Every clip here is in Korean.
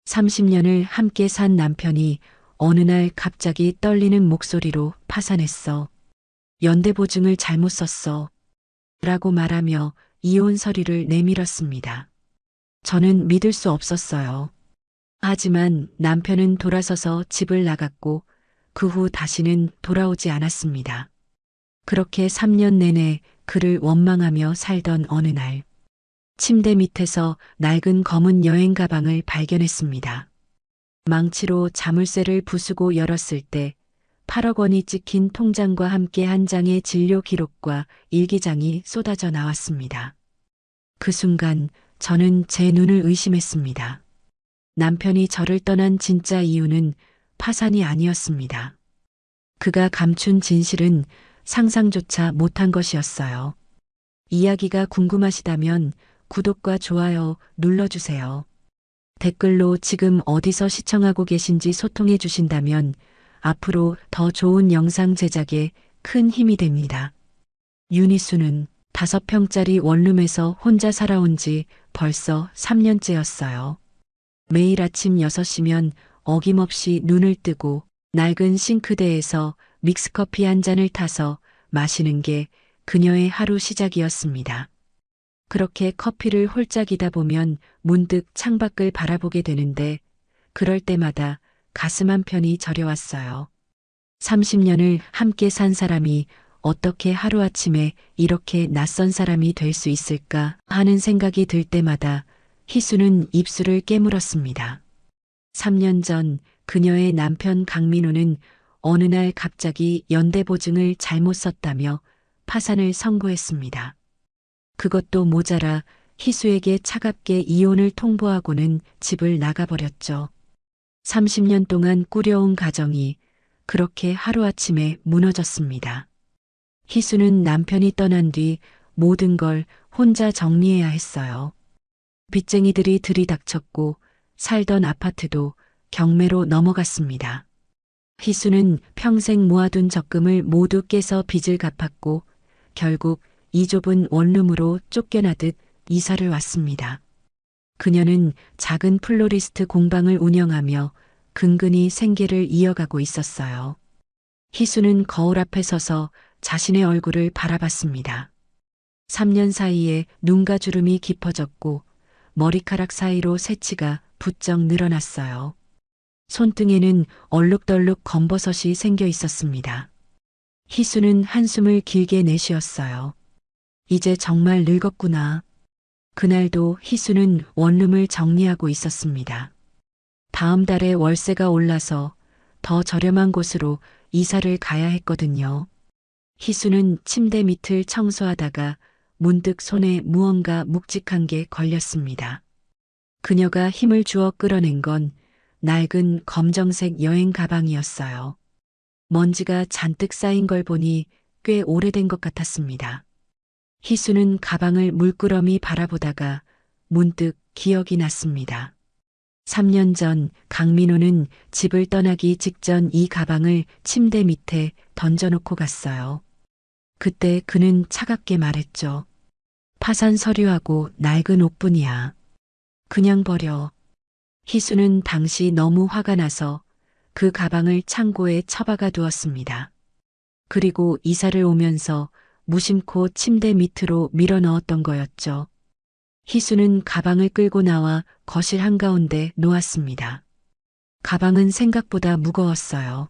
30년을 함께 산 남편이 어느 날 갑자기 떨리는 목소리로 파산했어. 연대보증을 잘못 썼어. 라고 말하며 이혼 서류를 내밀었습니다. 저는 믿을 수 없었어요. 하지만 남편은 돌아서서 집을 나갔고 그 후 다시는 돌아오지 않았습니다. 그렇게 3년 내내 그를 원망하며 살던 어느 날, 침대 밑에서 낡은 검은 여행 가방을 발견했습니다. 망치로 자물쇠를 부수고 열었을 때 8억 원이 찍힌 통장과 함께 한 장의 진료 기록과 일기장이 쏟아져 나왔습니다. 그 순간 저는 제 눈을 의심했습니다. 남편이 저를 떠난 진짜 이유는 파산이 아니었습니다. 그가 감춘 진실은 상상조차 못한 것이었어요. 이야기가 궁금하시다면 구독과 좋아요 눌러주세요. 댓글로 지금 어디서 시청하고 계신지 소통해 주신다면 앞으로 더 좋은 영상 제작에 큰 힘이 됩니다. 윤희수는 5평짜리 원룸에서 혼자 살아온 지 벌써 3년째였어요. 매일 아침 6시면 어김없이 눈을 뜨고 낡은 싱크대에서 믹스커피 한 잔을 타서 마시는 게 그녀의 하루 시작이었습니다. 그렇게 커피를 홀짝이다 보면 문득 창밖을 바라보게 되는데 그럴 때마다 가슴 한편이 저려왔어요. 30년을 함께 산 사람이 어떻게 하루아침에 이렇게 낯선 사람이 될 수 있을까 하는 생각이 들 때마다 희수는 입술을 깨물었습니다. 3년 전 그녀의 남편 강민호는 어느 날 갑자기 연대보증을 잘못 썼다며 파산을 선고했습니다. 그것도 모자라 희수에게 차갑게 이혼을 통보하고는 집을 나가버렸죠. 30년 동안 꾸려온 가정이 그렇게 하루아침에 무너졌습니다. 희수는 남편이 떠난 뒤 모든 걸 혼자 정리해야 했어요. 빚쟁이들이 들이닥쳤고 살던 아파트도 경매로 넘어갔습니다. 희수는 평생 모아둔 적금을 모두 깨서 빚을 갚았고 결국 이 좁은 원룸으로 쫓겨나듯 이사를 왔습니다. 그녀는 작은 플로리스트 공방을 운영하며 근근히 생계를 이어가고 있었어요. 희수는 거울 앞에 서서 자신의 얼굴을 바라봤습니다. 3년 사이에 눈가 주름이 깊어졌고 머리카락 사이로 새치가 부쩍 늘어났어요. 손등에는 얼룩덜룩 검버섯이 생겨 있었습니다. 희수는 한숨을 길게 내쉬었어요. 이제 정말 늙었구나. 그날도 희수는 원룸을 정리하고 있었습니다. 다음 달에 월세가 올라서 더 저렴한 곳으로 이사를 가야 했거든요. 희수는 침대 밑을 청소하다가 문득 손에 무언가 묵직한 게 걸렸습니다. 그녀가 힘을 주어 끌어낸 건 낡은 검정색 여행 가방이었어요. 먼지가 잔뜩 쌓인 걸 보니 꽤 오래된 것 같았습니다. 희수는 가방을 물끄러미 바라보다가 문득 기억이 났습니다. 3년 전 강민호는 집을 떠나기 직전 이 가방을 침대 밑에 던져놓고 갔어요. 그때 그는 차갑게 말했죠. 파산 서류하고 낡은 옷뿐이야. 그냥 버려. 희수는 당시 너무 화가 나서 그 가방을 창고에 처박아 두었습니다. 그리고 이사를 오면서 무심코 침대 밑으로 밀어 넣었던 거였죠. 희수는 가방을 끌고 나와 거실 한가운데 놓았습니다. 가방은 생각보다 무거웠어요.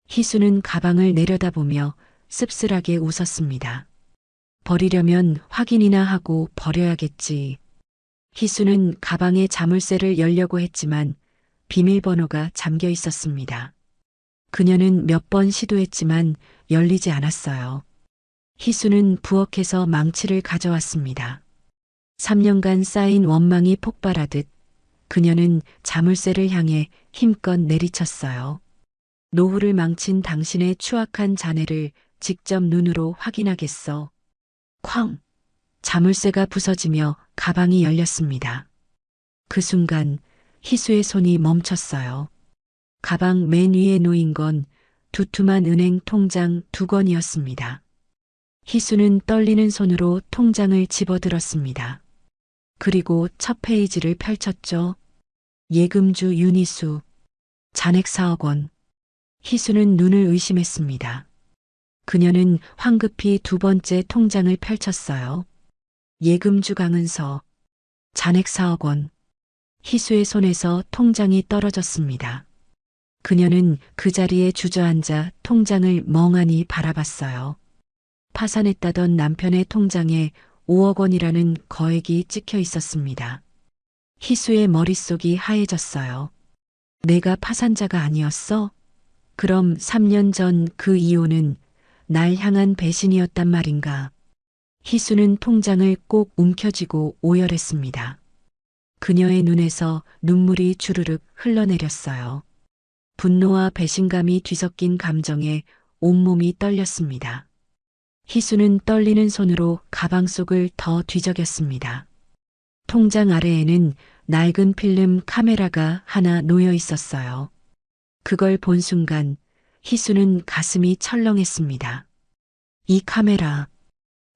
희수는 가방을 내려다보며 씁쓸하게 웃었습니다. 버리려면 확인이나 하고 버려야겠지. 희수는 가방에 자물쇠를 열려고 했지만 비밀번호가 잠겨 있었습니다. 그녀는 몇 번 시도했지만 열리지 않았어요. 희수는 부엌에서 망치를 가져왔습니다. 3년간 쌓인 원망이 폭발하듯 그녀는 자물쇠를 향해 힘껏 내리쳤어요. 노후를 망친 당신의 추악한 자네를 직접 눈으로 확인하겠어. 쾅! 자물쇠가 부서지며 가방이 열렸습니다. 그 순간 희수의 손이 멈췄어요. 가방 맨 위에 놓인 건 두툼한 은행 통장 2권이었습니다. 희수는 떨리는 손으로 통장을 집어들었습니다. 그리고 첫 페이지를 펼쳤죠. 예금주 윤희수, 잔액 4억 원. 희수는 눈을 의심했습니다. 그녀는 황급히 두 번째 통장을 펼쳤어요. 예금주 강은서, 잔액 4억 원. 희수의 손에서 통장이 떨어졌습니다. 그녀는 그 자리에 주저앉아 통장을 멍하니 바라봤어요. 파산했다던 남편의 통장에 5억 원이라는 거액이 찍혀 있었습니다. 희수의 머릿속이 하얘졌어요. 내가 파산자가 아니었어? 그럼 3년 전 그 이혼은 날 향한 배신이었단 말인가? 희수는 통장을 꼭 움켜쥐고 오열했습니다. 그녀의 눈에서 눈물이 주르륵 흘러내렸어요. 분노와 배신감이 뒤섞인 감정에 온몸이 떨렸습니다. 희수는 떨리는 손으로 가방 속을 더 뒤적였습니다. 통장 아래에는 낡은 필름 카메라가 하나 놓여 있었어요. 그걸 본 순간 희수는 가슴이 철렁했습니다. 이 카메라,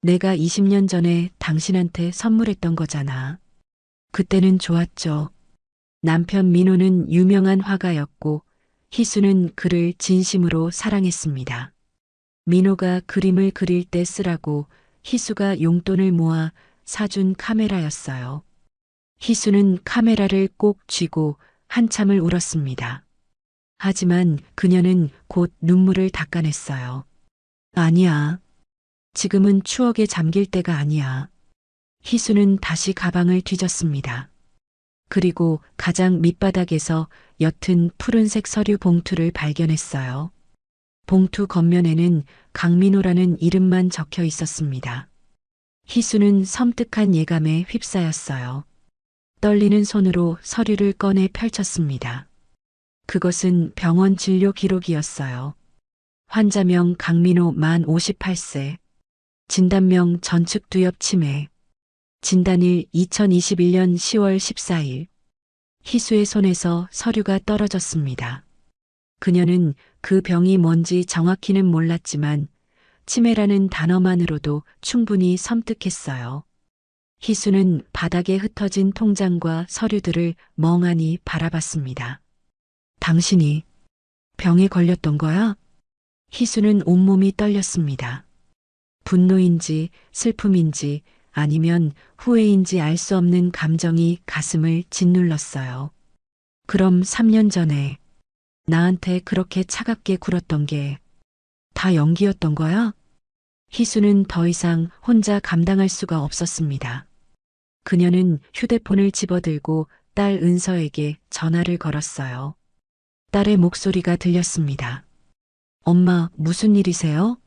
내가 20년 전에 당신한테 선물했던 거잖아. 그때는 좋았죠. 남편 민호는 유명한 화가였고 희수는 그를 진심으로 사랑했습니다. 민호가 그림을 그릴 때 쓰라고 희수가 용돈을 모아 사준 카메라였어요. 희수는 카메라를 꼭 쥐고 한참을 울었습니다. 하지만 그녀는 곧 눈물을 닦아냈어요. 아니야. 지금은 추억에 잠길 때가 아니야. 희수는 다시 가방을 뒤졌습니다. 그리고 가장 밑바닥에서 옅은 푸른색 서류 봉투를 발견했어요. 봉투 겉면에는 강민호라는 이름만 적혀 있었습니다. 희수는 섬뜩한 예감에 휩싸였어요. 떨리는 손으로 서류를 꺼내 펼쳤습니다. 그것은 병원 진료 기록이었어요. 환자명 강민호 만 58세. 진단명 전측두엽 치매. 진단일 2021년 10월 14일. 희수의 손에서 서류가 떨어졌습니다. 그녀는 그 병이 뭔지 정확히는 몰랐지만 치매라는 단어만으로도 충분히 섬뜩했어요. 희수는 바닥에 흩어진 통장과 서류들을 멍하니 바라봤습니다. 당신이 병에 걸렸던 거야? 희수는 온몸이 떨렸습니다. 분노인지 슬픔인지 아니면 후회인지 알 수 없는 감정이 가슴을 짓눌렀어요. 그럼 3년 전에 나한테 그렇게 차갑게 굴었던 게 다 연기였던 거야? 희수는 더 이상 혼자 감당할 수가 없었습니다. 그녀는 휴대폰을 집어들고 딸 은서에게 전화를 걸었어요. 딸의 목소리가 들렸습니다. 엄마, 무슨 일이세요?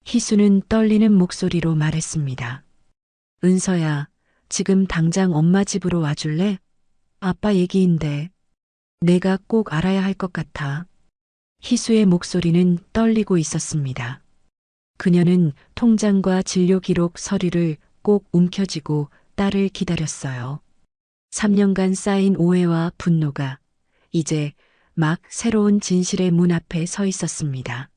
희수는 떨리는 목소리로 말했습니다. 은서야, 지금 당장 엄마 집으로 와줄래? 아빠 얘기인데 내가 꼭 알아야 할 것 같아. 희수의 목소리는 떨리고 있었습니다. 그녀는 통장과 진료 기록 서류를 꼭 움켜쥐고 딸을 기다렸어요. 3년간 쌓인 오해와 분노가 이제 막 새로운 진실의 문 앞에 서 있었습니다.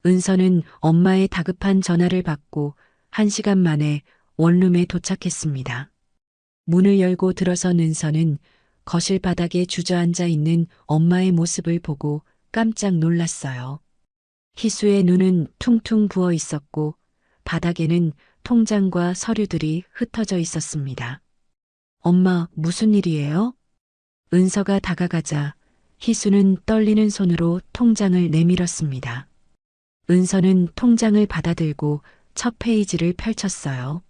은서는 엄마의 다급한 전화를 받고 1시간 만에 원룸에 도착했습니다. 문을 열고 들어선 은서는 거실 바닥에 주저앉아 있는 엄마의 모습을 보고 깜짝 놀랐어요. 희수의 눈은 퉁퉁 부어 있었고 바닥에는 통장과 서류들이 흩어져 있었습니다. 엄마, 무슨 일이에요? 은서가 다가가자 희수는 떨리는 손으로 통장을 내밀었습니다. 은서는 통장을 받아들고 첫 페이지를 펼쳤어요.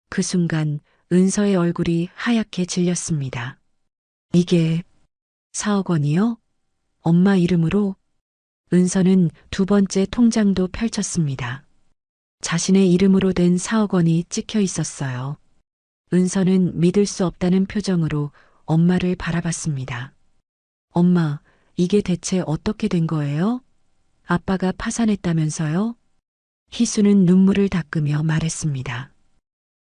그 순간 은서의 얼굴이 하얗게 질렸습니다. 이게 4억 원이요? 엄마 이름으로? 은서는 두 번째 통장도 펼쳤습니다. 자신의 이름으로 된 4억 원이 찍혀 있었어요. 은서는 믿을 수 없다는 표정으로 엄마를 바라봤습니다. 엄마, 이게 대체 어떻게 된 거예요? 아빠가 파산했다면서요? 희수는 눈물을 닦으며 말했습니다.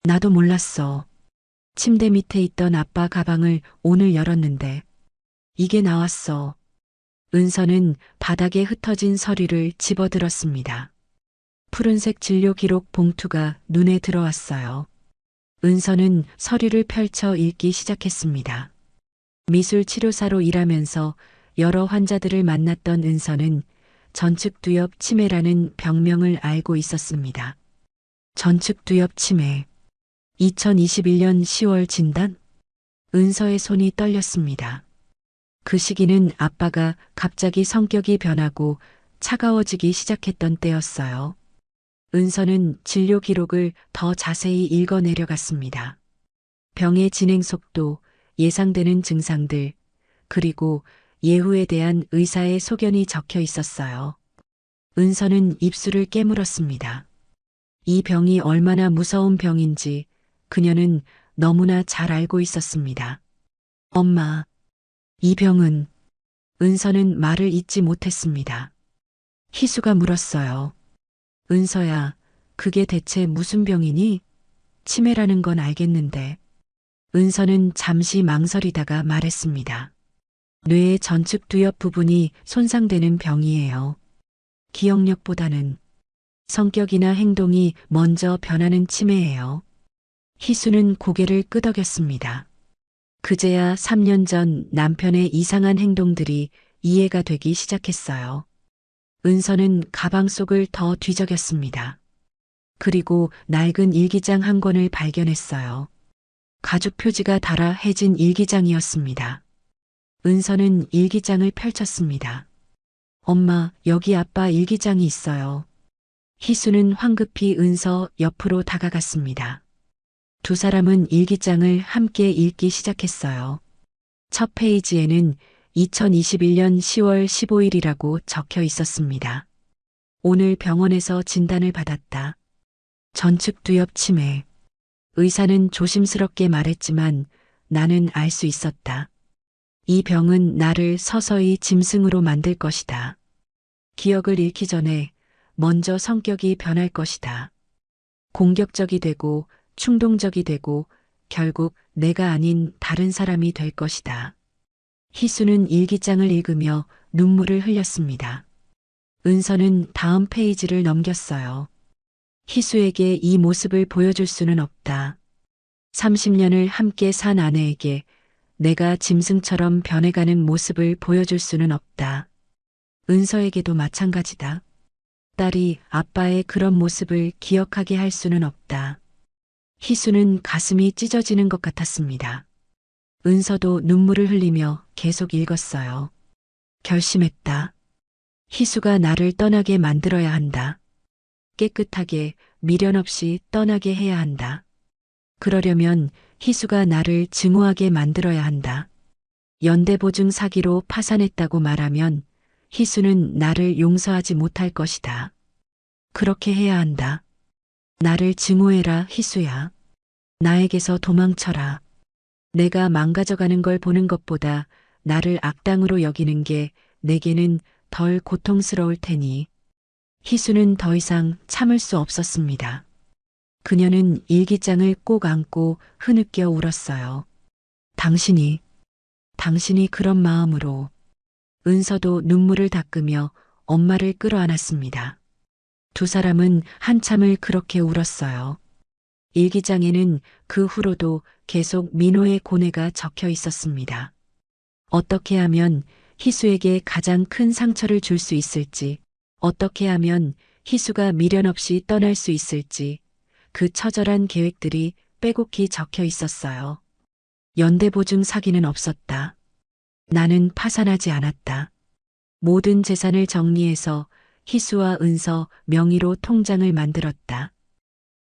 나도 몰랐어. 침대 밑에 있던 아빠 가방을 오늘 열었는데 이게 나왔어. 은서는 바닥에 흩어진 서류를 집어들었습니다. 푸른색 진료 기록 봉투가 눈에 들어왔어요. 은서는 서류를 펼쳐 읽기 시작했습니다. 미술치료사로 일하면서 여러 환자들을 만났던 은서는 전측두엽 치매라는 병명을 알고 있었습니다. 전측두엽 치매. 2021년 10월 진단? 은서의 손이 떨렸습니다. 그 시기는 아빠가 갑자기 성격이 변하고 차가워지기 시작했던 때였어요. 은서는 진료 기록을 더 자세히 읽어 내려갔습니다. 병의 진행 속도, 예상되는 증상들, 그리고 예후에 대한 의사의 소견이 적혀 있었어요. 은서는 입술을 깨물었습니다. 이 병이 얼마나 무서운 병인지 그녀는 너무나 잘 알고 있었습니다. 엄마, 이 병은... 은서는 말을 잇지 못했습니다. 희수가 물었어요. 은서야, 그게 대체 무슨 병이니? 치매라는 건 알겠는데. 은서는 잠시 망설이다가 말했습니다. 뇌의 전측 두엽 부분이 손상되는 병이에요. 기억력보다는 성격이나 행동이 먼저 변하는 치매예요. 희수는 고개를 끄덕였습니다. 그제야 3년 전 남편의 이상한 행동들이 이해가 되기 시작했어요. 은서는 가방 속을 더 뒤적였습니다. 그리고 낡은 일기장 한 권을 발견했어요. 가죽 표지가 달아 해진 일기장이었습니다. 은서는 일기장을 펼쳤습니다. 엄마, 여기 아빠 일기장이 있어요. 희수는 황급히 은서 옆으로 다가갔습니다. 두 사람은 일기장을 함께 읽기 시작했어요. 첫 페이지에는 2021년 10월 15일이라고 적혀 있었습니다. 오늘 병원에서 진단을 받았다. 전측 두엽 치매. 의사는 조심스럽게 말했지만 나는 알 수 있었다. 이 병은 나를 서서히 짐승으로 만들 것이다. 기억을 잃기 전에 먼저 성격이 변할 것이다. 공격적이 되고 충동적이 되고 결국 내가 아닌 다른 사람이 될 것이다. 희수는 일기장을 읽으며 눈물을 흘렸습니다. 은서는 다음 페이지를 넘겼어요. 희수에게 이 모습을 보여줄 수는 없다. 30년을 함께 산 아내에게 내가 짐승처럼 변해가는 모습을 보여줄 수는 없다. 은서에게도 마찬가지다. 딸이 아빠의 그런 모습을 기억하게 할 수는 없다. 희수는 가슴이 찢어지는 것 같았습니다. 은서도 눈물을 흘리며 계속 읽었어요. 결심했다. 희수가 나를 떠나게 만들어야 한다. 깨끗하게 미련 없이 떠나게 해야 한다. 그러려면 희수가 나를 증오하게 만들어야 한다. 연대보증 사기로 파산했다고 말하면 희수는 나를 용서하지 못할 것이다. 그렇게 해야 한다. 나를 증오해라, 희수야. 나에게서 도망쳐라. 내가 망가져가는 걸 보는 것보다 나를 악당으로 여기는 게 내게는 덜 고통스러울 테니. 희수는 더 이상 참을 수 없었습니다. 그녀는 일기장을 꼭 안고 흐느껴 울었어요. 당신이 그런 마음으로. 은서도 눈물을 닦으며 엄마를 끌어안았습니다. 두 사람은 한참을 그렇게 울었어요. 일기장에는 그 후로도 계속 민호의 고뇌가 적혀 있었습니다. 어떻게 하면 희수에게 가장 큰 상처를 줄 수 있을지, 어떻게 하면 희수가 미련 없이 떠날 수 있을지, 그 처절한 계획들이 빼곡히 적혀 있었어요. 연대보증 사기는 없었다. 나는 파산하지 않았다. 모든 재산을 정리해서 희수와 은서 명의로 통장을 만들었다.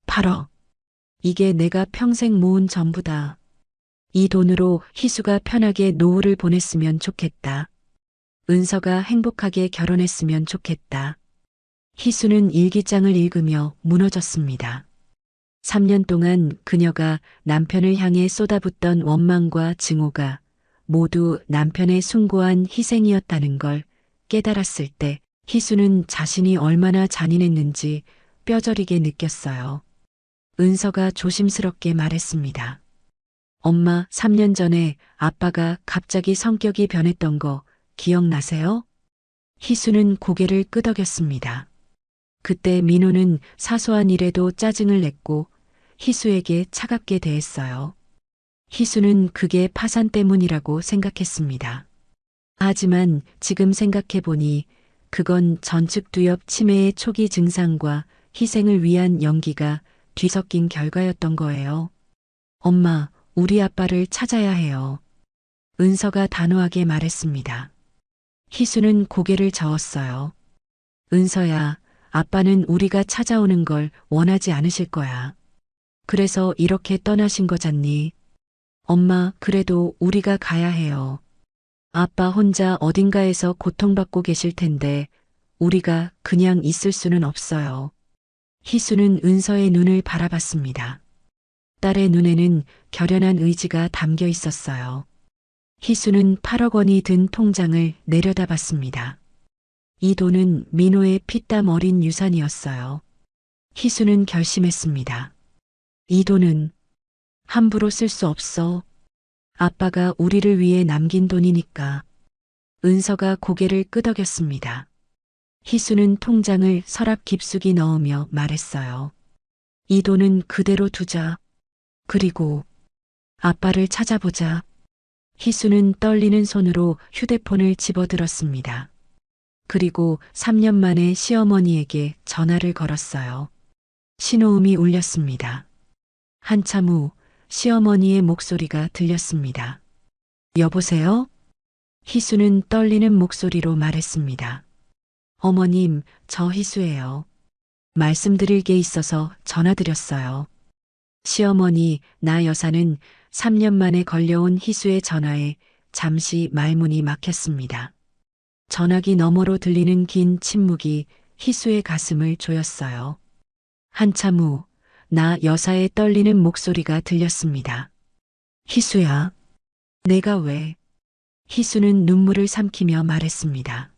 8억. 이게 내가 평생 모은 전부다. 이 돈으로 희수가 편하게 노후를 보냈으면 좋겠다. 은서가 행복하게 결혼했으면 좋겠다. 희수는 일기장을 읽으며 무너졌습니다. 3년 동안 그녀가 남편을 향해 쏟아붓던 원망과 증오가 모두 남편의 숭고한 희생이었다는 걸 깨달았을 때 희수는 자신이 얼마나 잔인했는지 뼈저리게 느꼈어요. 은서가 조심스럽게 말했습니다. 엄마, 3년 전에 아빠가 갑자기 성격이 변했던 거 기억나세요? 희수는 고개를 끄덕였습니다. 그때 민호는 사소한 일에도 짜증을 냈고 희수에게 차갑게 대했어요. 희수는 그게 파산 때문이라고 생각했습니다. 하지만 지금 생각해보니 그건 전측두엽 치매의 초기 증상과 희생을 위한 연기가 뒤섞인 결과였던 거예요. 엄마, 우리 아빠를 찾아야 해요. 은서가 단호하게 말했습니다. 희수는 고개를 저었어요. 은서야, 아빠는 우리가 찾아오는 걸 원하지 않으실 거야. 그래서 이렇게 떠나신 거잖니. 엄마, 그래도 우리가 가야 해요. 아빠 혼자 어딘가에서 고통받고 계실 텐데 우리가 그냥 있을 수는 없어요. 희수는 은서의 눈을 바라봤습니다. 딸의 눈에는 결연한 의지가 담겨 있었어요. 희수는 8억 원이 든 통장을 내려다봤습니다. 이 돈은 민호의 피땀 어린 유산이었어요. 희수는 결심했습니다. 이 돈은 함부로 쓸 수 없어. 아빠가 우리를 위해 남긴 돈이니까. 은서가 고개를 끄덕였습니다. 희수는 통장을 서랍 깊숙이 넣으며 말했어요. 이 돈은 그대로 두자. 그리고 아빠를 찾아보자. 희수는 떨리는 손으로 휴대폰을 집어들었습니다. 그리고 3년 만에 시어머니에게 전화를 걸었어요. 신호음이 울렸습니다. 한참 후 시어머니의 목소리가 들렸습니다. 여보세요? 희수는 떨리는 목소리로 말했습니다. 어머님, 저 희수예요. 말씀드릴 게 있어서 전화드렸어요. 시어머니, 나 여사는 3년 만에 걸려온 희수의 전화에 잠시 말문이 막혔습니다. 전화기 너머로 들리는 긴 침묵이 희수의 가슴을 조였어요. 한참 후, 나 여사의 떨리는 목소리가 들렸습니다. 희수야, 내가 왜? 희수는 눈물을 삼키며 말했습니다.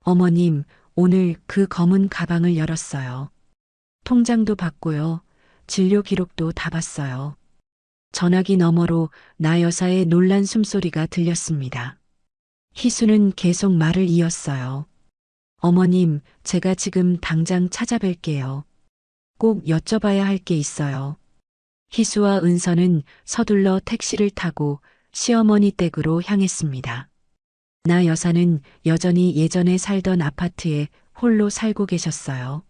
어머님, 오늘 그 검은 가방을 열었어요. 통장도 봤고요. 진료 기록도 다 봤어요. 전화기 너머로 나 여사의 놀란 숨소리가 들렸습니다. 희수는 계속 말을 이었어요. 어머님, 제가 지금 당장 찾아뵐게요. 꼭 여쭤봐야 할 게 있어요. 희수와 은서는 서둘러 택시를 타고 시어머니 댁으로 향했습니다. 나 여사는 여전히 예전에 살던 아파트에 홀로 살고 계셨어요.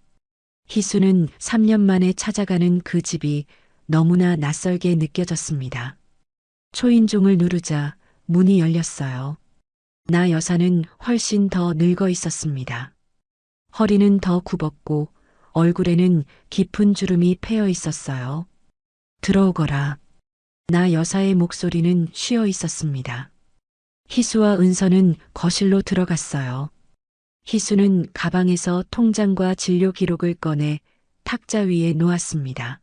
희수는 3년 만에 찾아가는 그 집이 너무나 낯설게 느껴졌습니다. 초인종을 누르자 문이 열렸어요. 나 여사는 훨씬 더 늙어 있었습니다. 허리는 더 굽었고 얼굴에는 깊은 주름이 패여 있었어요. 들어오거라. 나 여사의 목소리는 쉬어 있었습니다. 희수와 은서는 거실로 들어갔어요. 희수는 가방에서 통장과 진료 기록을 꺼내 탁자 위에 놓았습니다.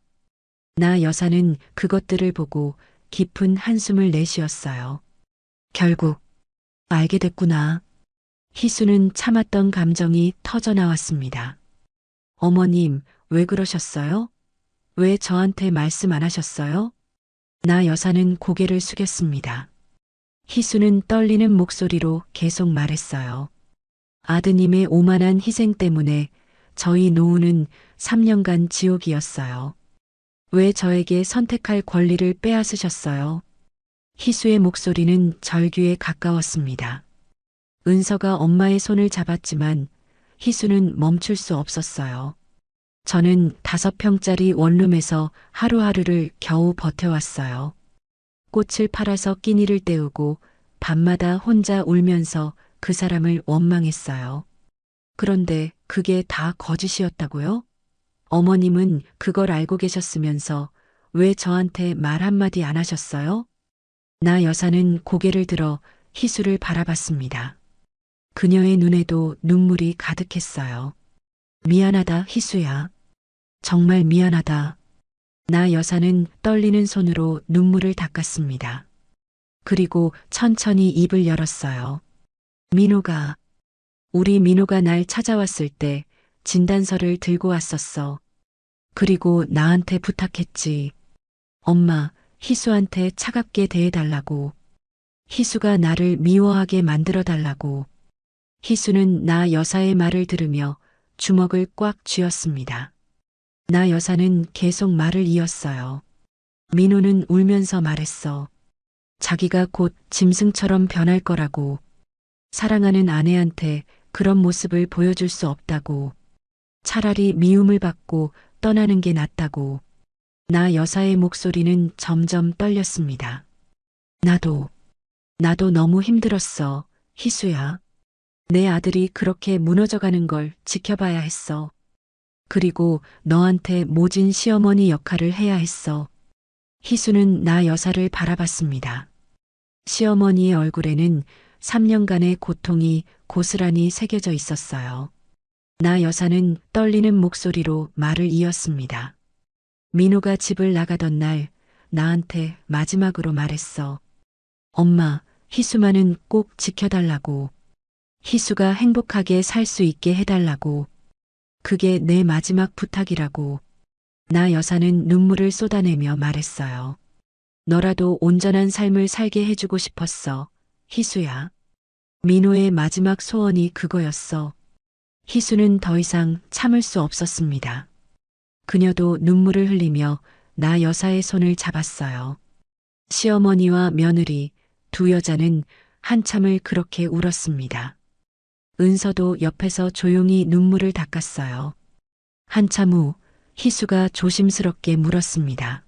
나 여사는 그것들을 보고 깊은 한숨을 내쉬었어요. 결국 알게 됐구나. 희수는 참았던 감정이 터져 나왔습니다. 어머님, 왜 그러셨어요? 왜 저한테 말씀 안 하셨어요? 나 여사는 고개를 숙였습니다. 희수는 떨리는 목소리로 계속 말했어요. 아드님의 오만한 희생 때문에 저희 노후는 3년간 지옥이었어요. 왜 저에게 선택할 권리를 빼앗으셨어요? 희수의 목소리는 절규에 가까웠습니다. 은서가 엄마의 손을 잡았지만 희수는 멈출 수 없었어요. 저는 5평짜리 원룸에서 하루하루를 겨우 버텨왔어요. 꽃을 팔아서 끼니를 때우고 밤마다 혼자 울면서 그 사람을 원망했어요. 그런데 그게 다 거짓이었다고요? 어머님은 그걸 알고 계셨으면서 왜 저한테 말 한마디 안 하셨어요? 나 여사는 고개를 들어 희수를 바라봤습니다. 그녀의 눈에도 눈물이 가득했어요. 미안하다, 희수야. 정말 미안하다. 나 여사는 떨리는 손으로 눈물을 닦았습니다. 그리고 천천히 입을 열었어요. 민호가, 우리 민호가 날 찾아왔을 때 진단서를 들고 왔었어. 그리고 나한테 부탁했지. 엄마, 희수한테 차갑게 대해달라고. 희수가 나를 미워하게 만들어달라고. 희수는 나 여사의 말을 들으며 주먹을 꽉 쥐었습니다. 나 여사는 계속 말을 이었어요. 민호는 울면서 말했어. 자기가 곧 짐승처럼 변할 거라고. 사랑하는 아내한테 그런 모습을 보여줄 수 없다고. 차라리 미움을 받고 떠나는 게 낫다고. 나 여사의 목소리는 점점 떨렸습니다. 나도 너무 힘들었어, 희수야. 내 아들이 그렇게 무너져가는 걸 지켜봐야 했어. 그리고 너한테 모진 시어머니 역할을 해야 했어. 희수는 나 여사를 바라봤습니다. 시어머니의 얼굴에는 3년간의 고통이 고스란히 새겨져 있었어요. 나 여사는 떨리는 목소리로 말을 이었습니다. 민호가 집을 나가던 날 나한테 마지막으로 말했어. 엄마, 희수만은 꼭 지켜달라고. 희수가 행복하게 살 수 있게 해달라고. 그게 내 마지막 부탁이라고. 나 여사는 눈물을 쏟아내며 말했어요. 너라도 온전한 삶을 살게 해주고 싶었어, 희수야. 민호의 마지막 소원이 그거였어. 희수는 더 이상 참을 수 없었습니다. 그녀도 눈물을 흘리며 나 여사의 손을 잡았어요. 시어머니와 며느리, 두 여자는 한참을 그렇게 울었습니다. 은서도 옆에서 조용히 눈물을 닦았어요. 한참 후 희수가 조심스럽게 물었습니다.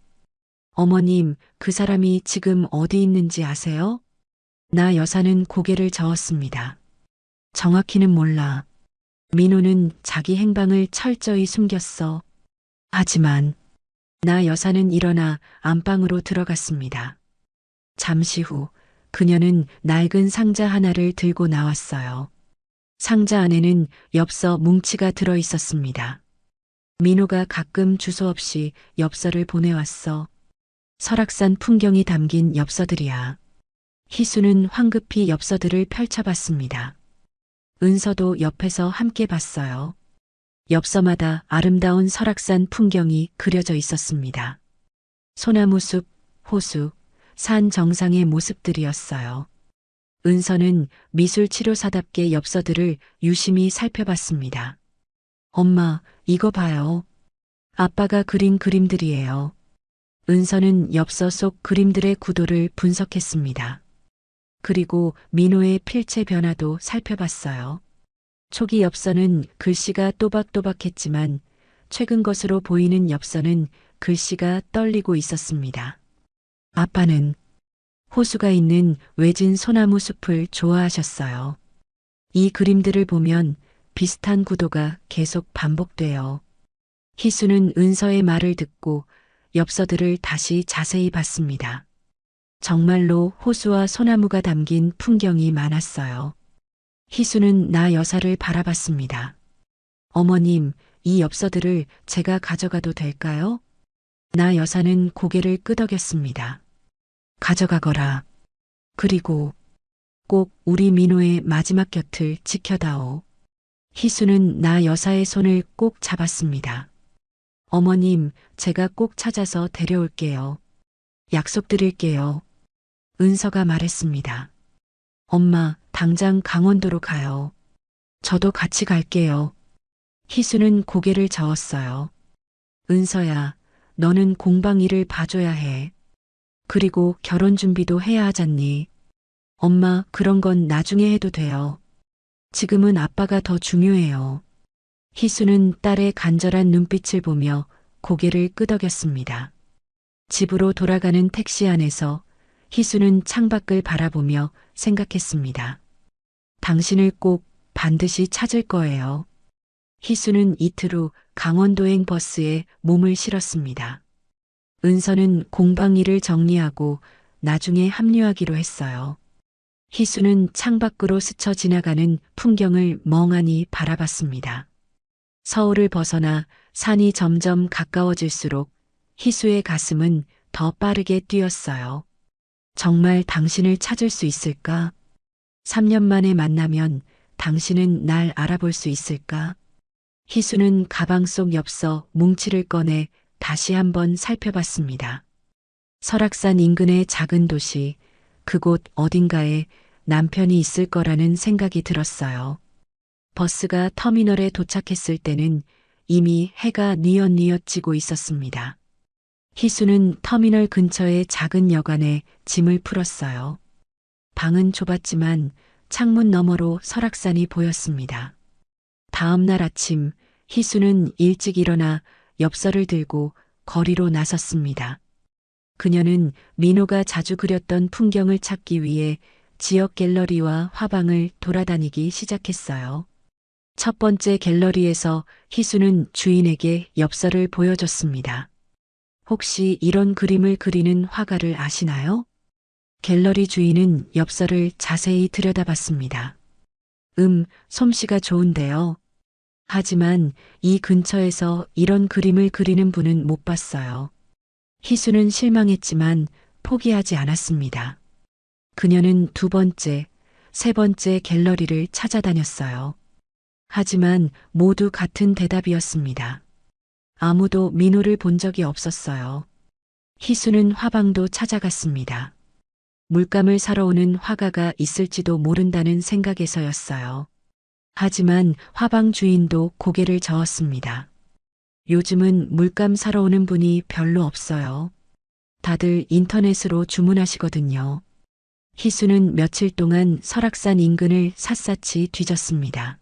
어머님, 그 사람이 지금 어디 있는지 아세요? 나 여사는 고개를 저었습니다. 정확히는 몰라. 민호는 자기 행방을 철저히 숨겼어. 하지만 나 여사는 일어나 안방으로 들어갔습니다. 잠시 후 그녀는 낡은 상자 하나를 들고 나왔어요. 상자 안에는 엽서 뭉치가 들어 있었습니다. 민호가 가끔 주소 없이 엽서를 보내왔어. 설악산 풍경이 담긴 엽서들이야. 희수는 황급히 엽서들을 펼쳐봤습니다. 은서도 옆에서 함께 봤어요. 엽서마다 아름다운 설악산 풍경이 그려져 있었습니다. 소나무 숲, 호수, 산 정상의 모습들이었어요. 은서는 미술치료사답게 엽서들을 유심히 살펴봤습니다. 엄마, 이거 봐요. 아빠가 그린 그림들이에요. 은서는 엽서 속 그림들의 구도를 분석했습니다. 그리고 민호의 필체 변화도 살펴봤어요. 초기 엽서는 글씨가 또박또박했지만 최근 것으로 보이는 엽서는 글씨가 떨리고 있었습니다. 아빠는 호수가 있는 외진 소나무 숲을 좋아하셨어요. 이 그림들을 보면 비슷한 구도가 계속 반복돼요. 희수는 은서의 말을 듣고 엽서들을 다시 자세히 봤습니다. 정말로 호수와 소나무가 담긴 풍경이 많았어요. 희수는 나 여사를 바라봤습니다. 어머님, 이 엽서들을 제가 가져가도 될까요? 나 여사는 고개를 끄덕였습니다. 가져가거라. 그리고 꼭 우리 민호의 마지막 곁을 지켜다오. 희수는 나 여사의 손을 꼭 잡았습니다. 어머님, 제가 꼭 찾아서 데려올게요. 약속드릴게요. 은서가 말했습니다. 엄마, 당장 강원도로 가요. 저도 같이 갈게요. 희수는 고개를 저었어요. 은서야, 너는 공방 일을 봐줘야 해. 그리고 결혼 준비도 해야 하잖니. 엄마, 그런 건 나중에 해도 돼요. 지금은 아빠가 더 중요해요. 희수는 딸의 간절한 눈빛을 보며 고개를 끄덕였습니다. 집으로 돌아가는 택시 안에서 희수는 창밖을 바라보며 생각했습니다. 당신을 꼭 반드시 찾을 거예요. 희수는 이틀 후 강원도행 버스에 몸을 실었습니다. 은서는 공방 일을 정리하고 나중에 합류하기로 했어요. 희수는 창밖으로 스쳐 지나가는 풍경을 멍하니 바라봤습니다. 서울을 벗어나 산이 점점 가까워질수록 희수의 가슴은 더 빠르게 뛰었어요. 정말 당신을 찾을 수 있을까? 3년 만에 만나면 당신은 날 알아볼 수 있을까? 희수는 가방 속 엽서 뭉치를 꺼내 다시 한번 살펴봤습니다. 설악산 인근의 작은 도시, 그곳 어딘가에 남편이 있을 거라는 생각이 들었어요. 버스가 터미널에 도착했을 때는 이미 해가 뉘엿뉘엿 지고 있었습니다. 희수는 터미널 근처의 작은 여관에 짐을 풀었어요. 방은 좁았지만 창문 너머로 설악산이 보였습니다. 다음 날 아침 희수는 일찍 일어나 엽서를 들고 거리로 나섰습니다. 그녀는 민호가 자주 그렸던 풍경을 찾기 위해 지역 갤러리와 화방을 돌아다니기 시작했어요. 첫 번째 갤러리에서 희수는 주인에게 엽서를 보여줬습니다. 혹시 이런 그림을 그리는 화가를 아시나요? 갤러리 주인은 엽서를 자세히 들여다봤습니다. 솜씨가 좋은데요. 하지만 이 근처에서 이런 그림을 그리는 분은 못 봤어요. 희수는 실망했지만 포기하지 않았습니다. 그녀는 두 번째, 세 번째 갤러리를 찾아다녔어요. 하지만 모두 같은 대답이었습니다. 아무도 민호를 본 적이 없었어요. 희수는 화방도 찾아갔습니다. 물감을 사러 오는 화가가 있을지도 모른다는 생각에서였어요. 하지만 화방 주인도 고개를 저었습니다. 요즘은 물감 사러 오는 분이 별로 없어요. 다들 인터넷으로 주문하시거든요. 희수는 며칠 동안 설악산 인근을 샅샅이 뒤졌습니다.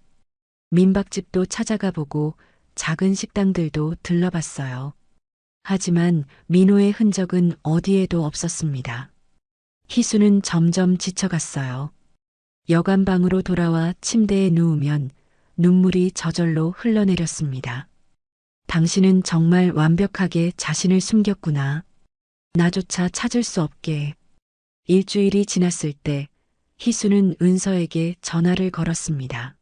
민박집도 찾아가 보고 작은 식당들도 들러봤어요. 하지만 민호의 흔적은 어디에도 없었습니다. 희수는 점점 지쳐갔어요. 여관방으로 돌아와 침대에 누우면 눈물이 저절로 흘러내렸습니다. 당신은 정말 완벽하게 자신을 숨겼구나. 나조차 찾을 수 없게. 일주일이 지났을 때 희수는 은서에게 전화를 걸었습니다.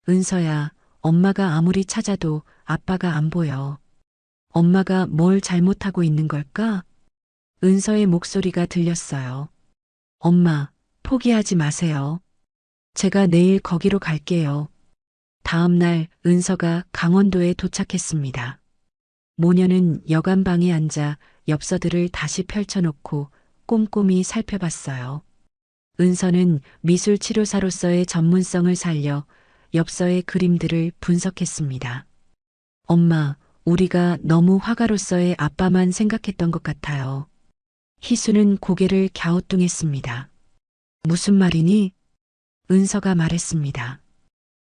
은서야, 엄마가 아무리 찾아도 아빠가 안 보여. 엄마가 뭘 잘못하고 있는 걸까? 은서의 목소리가 들렸어요. 엄마, 포기하지 마세요. 제가 내일 거기로 갈게요. 다음 날 은서가 강원도에 도착했습니다. 모녀는 여관방에 앉아 엽서들을 다시 펼쳐놓고 꼼꼼히 살펴봤어요. 은서는 미술치료사로서의 전문성을 살려 엽서의 그림들을 분석했습니다. 엄마, 우리가 너무 화가로서의 아빠만 생각했던 것 같아요. 희수는 고개를 갸우뚱했습니다. 무슨 말이니? 은서가 말했습니다.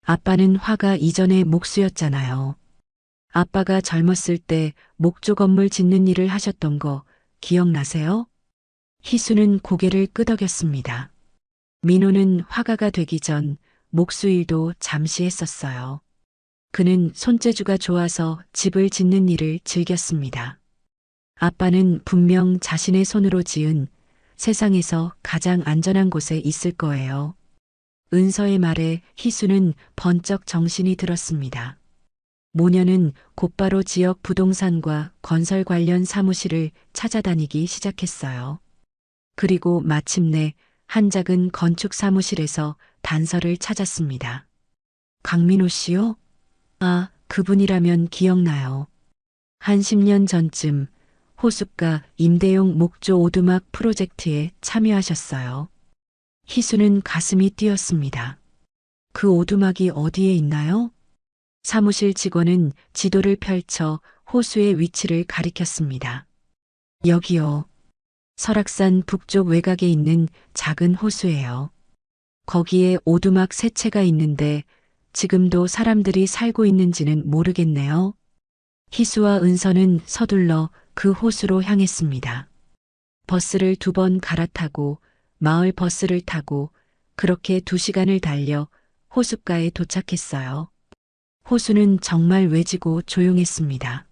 아빠는 화가 이전의 목수였잖아요. 아빠가 젊었을 때 목조 건물 짓는 일을 하셨던 거 기억나세요? 희수는 고개를 끄덕였습니다. 민호는 화가가 되기 전 목수 일도 잠시 했었어요. 그는 손재주가 좋아서 집을 짓는 일을 즐겼습니다. 아빠는 분명 자신의 손으로 지은 세상에서 가장 안전한 곳에 있을 거예요. 은서의 말에 희수는 번쩍 정신이 들었습니다. 모녀는 곧바로 지역 부동산과 건설 관련 사무실을 찾아다니기 시작했어요. 그리고 마침내 한 작은 건축 사무실에서 단서를 찾았습니다. 강민호 씨요? 아, 그분이라면 기억나요. 한 10년 전쯤 호숫가 임대용 목조 오두막 프로젝트에 참여하셨어요. 희수는 가슴이 뛰었습니다. 그 오두막이 어디에 있나요? 사무실 직원은 지도를 펼쳐 호수의 위치를 가리켰습니다. 여기요. 설악산 북쪽 외곽에 있는 작은 호수예요. 거기에 오두막 세 채가 있는데 지금도 사람들이 살고 있는지는 모르겠네요. 희수와 은서는 서둘러 그 호수로 향했습니다. 버스를 2번 갈아타고 마을 버스를 타고 그렇게 2시간을 달려 호숫가에 도착했어요. 호수는 정말 외지고 조용했습니다.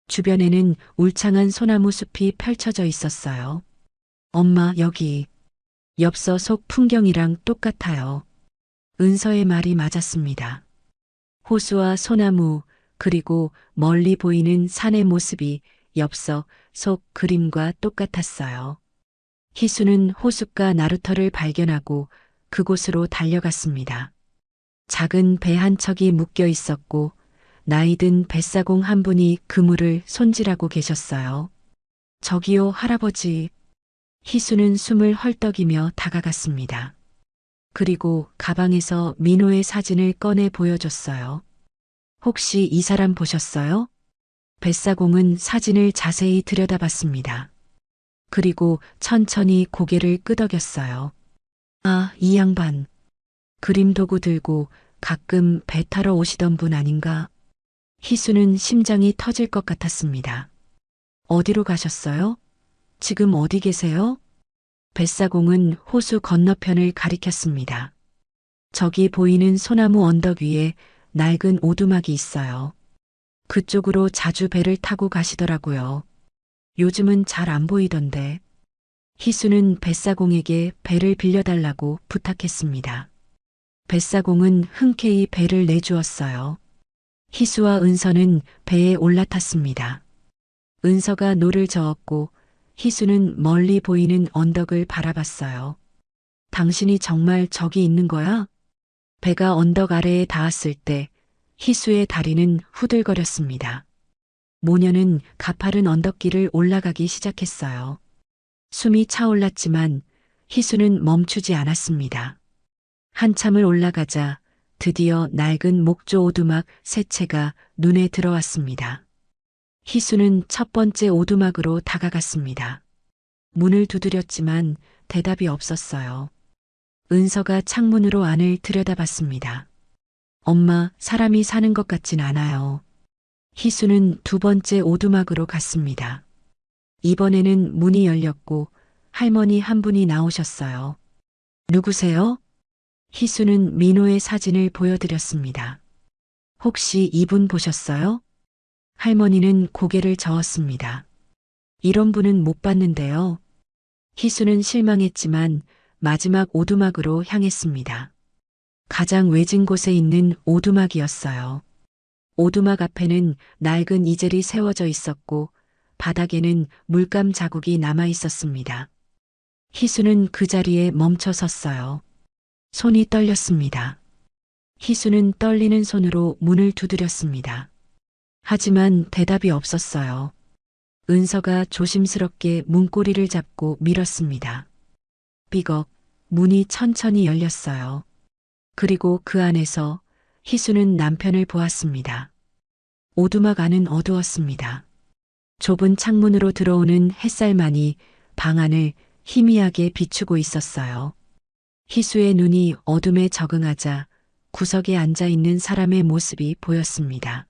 주변에는 울창한 소나무 숲이 펼쳐져 있었어요. 엄마, 여기. 엽서 속 풍경이랑 똑같아요. 은서의 말이 맞았습니다. 호수와 소나무, 그리고 멀리 보이는 산의 모습이 엽서 속 그림과 똑같았어요. 희수는 호숫가 나루터를 발견하고 그곳으로 달려갔습니다. 작은 배 한 척이 묶여 있었고 나이든 뱃사공 한 분이 그물을 손질하고 계셨어요. 저기요, 할아버지. 희수는 숨을 헐떡이며 다가갔습니다. 그리고 가방에서 민호의 사진을 꺼내 보여줬어요. 혹시 이 사람 보셨어요? 뱃사공은 사진을 자세히 들여다봤습니다. 그리고 천천히 고개를 끄덕였어요. 아, 이 양반. 그림 도구 들고 가끔 배 타러 오시던 분 아닌가? 희수는 심장이 터질 것 같았습니다. 어디로 가셨어요? 지금 어디 계세요? 뱃사공은 호수 건너편을 가리켰습니다. 저기 보이는 소나무 언덕 위에 낡은 오두막이 있어요. 그쪽으로 자주 배를 타고 가시더라고요. 요즘은 잘 안 보이던데. 희수는 뱃사공에게 배를 빌려달라고 부탁했습니다. 뱃사공은 흔쾌히 배를 내주었어요. 희수와 은서는 배에 올라탔습니다. 은서가 노를 저었고 희수는 멀리 보이는 언덕을 바라봤어요. 당신이 정말 저기 있는 거야? 배가 언덕 아래에 닿았을 때 희수의 다리는 후들거렸습니다. 모녀는 가파른 언덕길을 올라가기 시작했어요. 숨이 차올랐지만 희수는 멈추지 않았습니다. 한참을 올라가자 드디어 낡은 목조 오두막 세 채가 눈에 들어왔습니다. 희수는 첫 번째 오두막으로 다가갔습니다. 문을 두드렸지만 대답이 없었어요. 은서가 창문으로 안을 들여다봤습니다. 엄마, 사람이 사는 것 같진 않아요. 희수는 두 번째 오두막으로 갔습니다. 이번에는 문이 열렸고 할머니 한 분이 나오셨어요. 누구세요? 희수는 민호의 사진을 보여드렸습니다. 혹시 이분 보셨어요? 할머니는 고개를 저었습니다. 이런 분은 못 봤는데요. 희수는 실망했지만 마지막 오두막으로 향했습니다. 가장 외진 곳에 있는 오두막이었어요. 오두막 앞에는 낡은 이젤이 세워져 있었고 바닥에는 물감 자국이 남아 있었습니다. 희수는 그 자리에 멈춰 섰어요. 손이 떨렸습니다. 희수는 떨리는 손으로 문을 두드렸습니다. 하지만 대답이 없었어요. 은서가 조심스럽게 문고리를 잡고 밀었습니다. 삐걱, 문이 천천히 열렸어요. 그리고 그 안에서 희수는 남편을 보았습니다. 오두막 안은 어두웠습니다. 좁은 창문으로 들어오는 햇살만이 방 안을 희미하게 비추고 있었어요. 희수의 눈이 어둠에 적응하자 구석에 앉아 있는 사람의 모습이 보였습니다.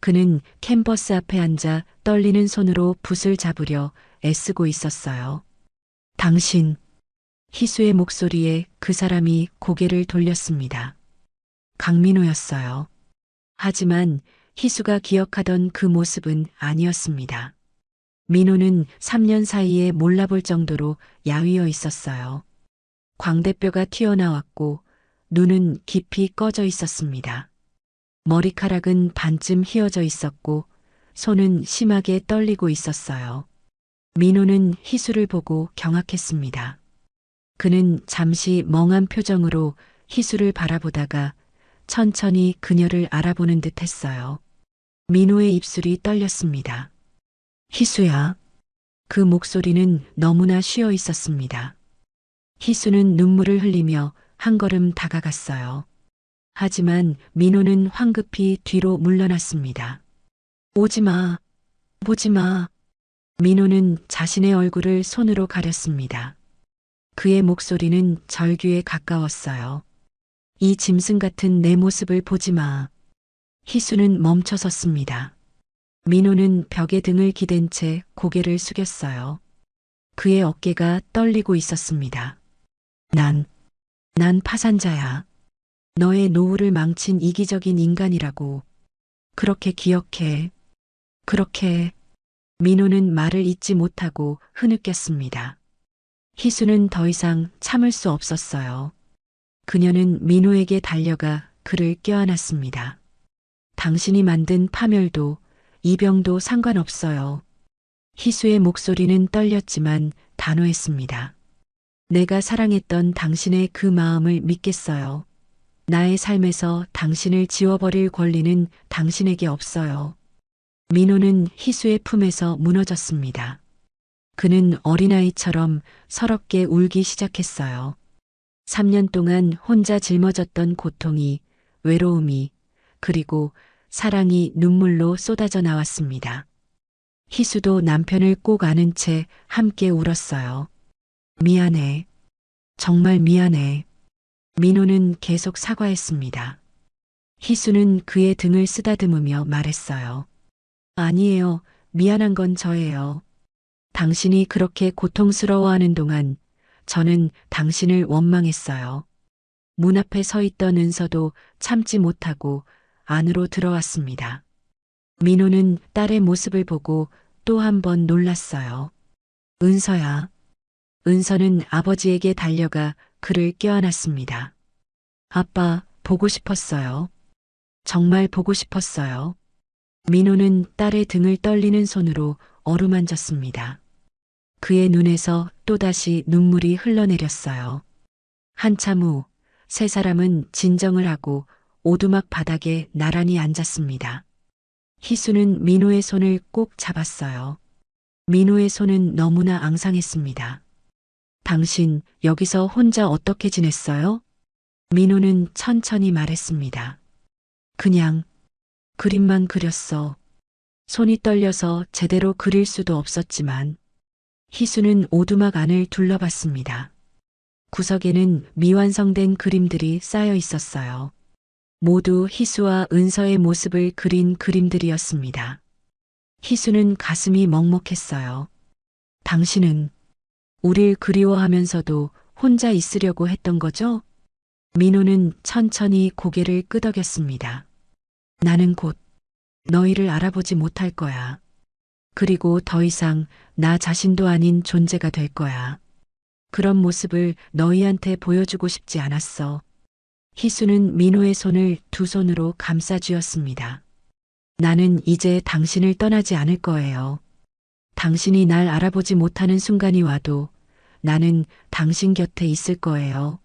그는 캔버스 앞에 앉아 떨리는 손으로 붓을 잡으려 애쓰고 있었어요. 당신, 희수의 목소리에 그 사람이 고개를 돌렸습니다. 강민호였어요. 하지만 희수가 기억하던 그 모습은 아니었습니다. 민호는 3년 사이에 몰라볼 정도로 야위어 있었어요. 광대뼈가 튀어나왔고 눈은 깊이 꺼져 있었습니다. 머리카락은 반쯤 휘어져 있었고 손은 심하게 떨리고 있었어요. 민호는 희수를 보고 경악했습니다. 그는 잠시 멍한 표정으로 희수를 바라보다가 천천히 그녀를 알아보는 듯 했어요. 민호의 입술이 떨렸습니다. 희수야. 그 목소리는 너무나 쉬어 있었습니다. 희수는 눈물을 흘리며 한 걸음 다가갔어요. 하지만 민호는 황급히 뒤로 물러났습니다. 오지 마. 보지 마. 민호는 자신의 얼굴을 손으로 가렸습니다. 그의 목소리는 절규에 가까웠어요. 이 짐승 같은 내 모습을 보지 마. 희수는 멈춰 섰습니다. 민호는 벽에 등을 기댄 채 고개를 숙였어요. 그의 어깨가 떨리고 있었습니다. 난 파산자야. 너의 노후를 망친 이기적인 인간이라고. 그렇게 기억해. 그렇게. 민호는 말을 잇지 못하고 흐느꼈습니다. 희수는 더 이상 참을 수 없었어요. 그녀는 민호에게 달려가 그를 껴안았습니다. 당신이 만든 파멸도 이병도 상관없어요. 희수의 목소리는 떨렸지만 단호했습니다. 내가 사랑했던 당신의 그 마음을 믿겠어요. 나의 삶에서 당신을 지워버릴 권리는 당신에게 없어요. 민호는 희수의 품에서 무너졌습니다. 그는 어린아이처럼 서럽게 울기 시작했어요. 3년 동안 혼자 짊어졌던 고통이, 외로움이, 그리고 사랑이 눈물로 쏟아져 나왔습니다. 희수도 남편을 꼭 안은 채 함께 울었어요. 미안해. 정말 미안해. 민호는 계속 사과했습니다. 희수는 그의 등을 쓰다듬으며 말했어요. 아니에요. 미안한 건 저예요. 당신이 그렇게 고통스러워하는 동안 저는 당신을 원망했어요. 문 앞에 서 있던 은서도 참지 못하고 안으로 들어왔습니다. 민호는 딸의 모습을 보고 또 한 번 놀랐어요. 은서야. 은서는 아버지에게 달려가 그를 껴안았습니다. 아빠, 보고 싶었어요. 정말 보고 싶었어요. 민호는 딸의 등을 떨리는 손으로 어루만졌습니다. 그의 눈에서 또다시 눈물이 흘러내렸어요. 한참 후 세 사람은 진정을 하고 오두막 바닥에 나란히 앉았습니다. 희수는 민호의 손을 꼭 잡았어요. 민호의 손은 너무나 앙상했습니다. 당신 여기서 혼자 어떻게 지냈어요? 민호는 천천히 말했습니다. 그냥 그림만 그렸어. 손이 떨려서 제대로 그릴 수도 없었지만. 희수는 오두막 안을 둘러봤습니다. 구석에는 미완성된 그림들이 쌓여 있었어요. 모두 희수와 은서의 모습을 그린 그림들이었습니다. 희수는 가슴이 먹먹했어요. 당신은 우릴 그리워하면서도 혼자 있으려고 했던 거죠? 민호는 천천히 고개를 끄덕였습니다. 나는 곧 너희를 알아보지 못할 거야. 그리고 더 이상 나 자신도 아닌 존재가 될 거야. 그런 모습을 너희한테 보여주고 싶지 않았어. 희수는 민호의 손을 두 손으로 감싸쥐었습니다. 나는 이제 당신을 떠나지 않을 거예요. 당신이 날 알아보지 못하는 순간이 와도 나는 당신 곁에 있을 거예요.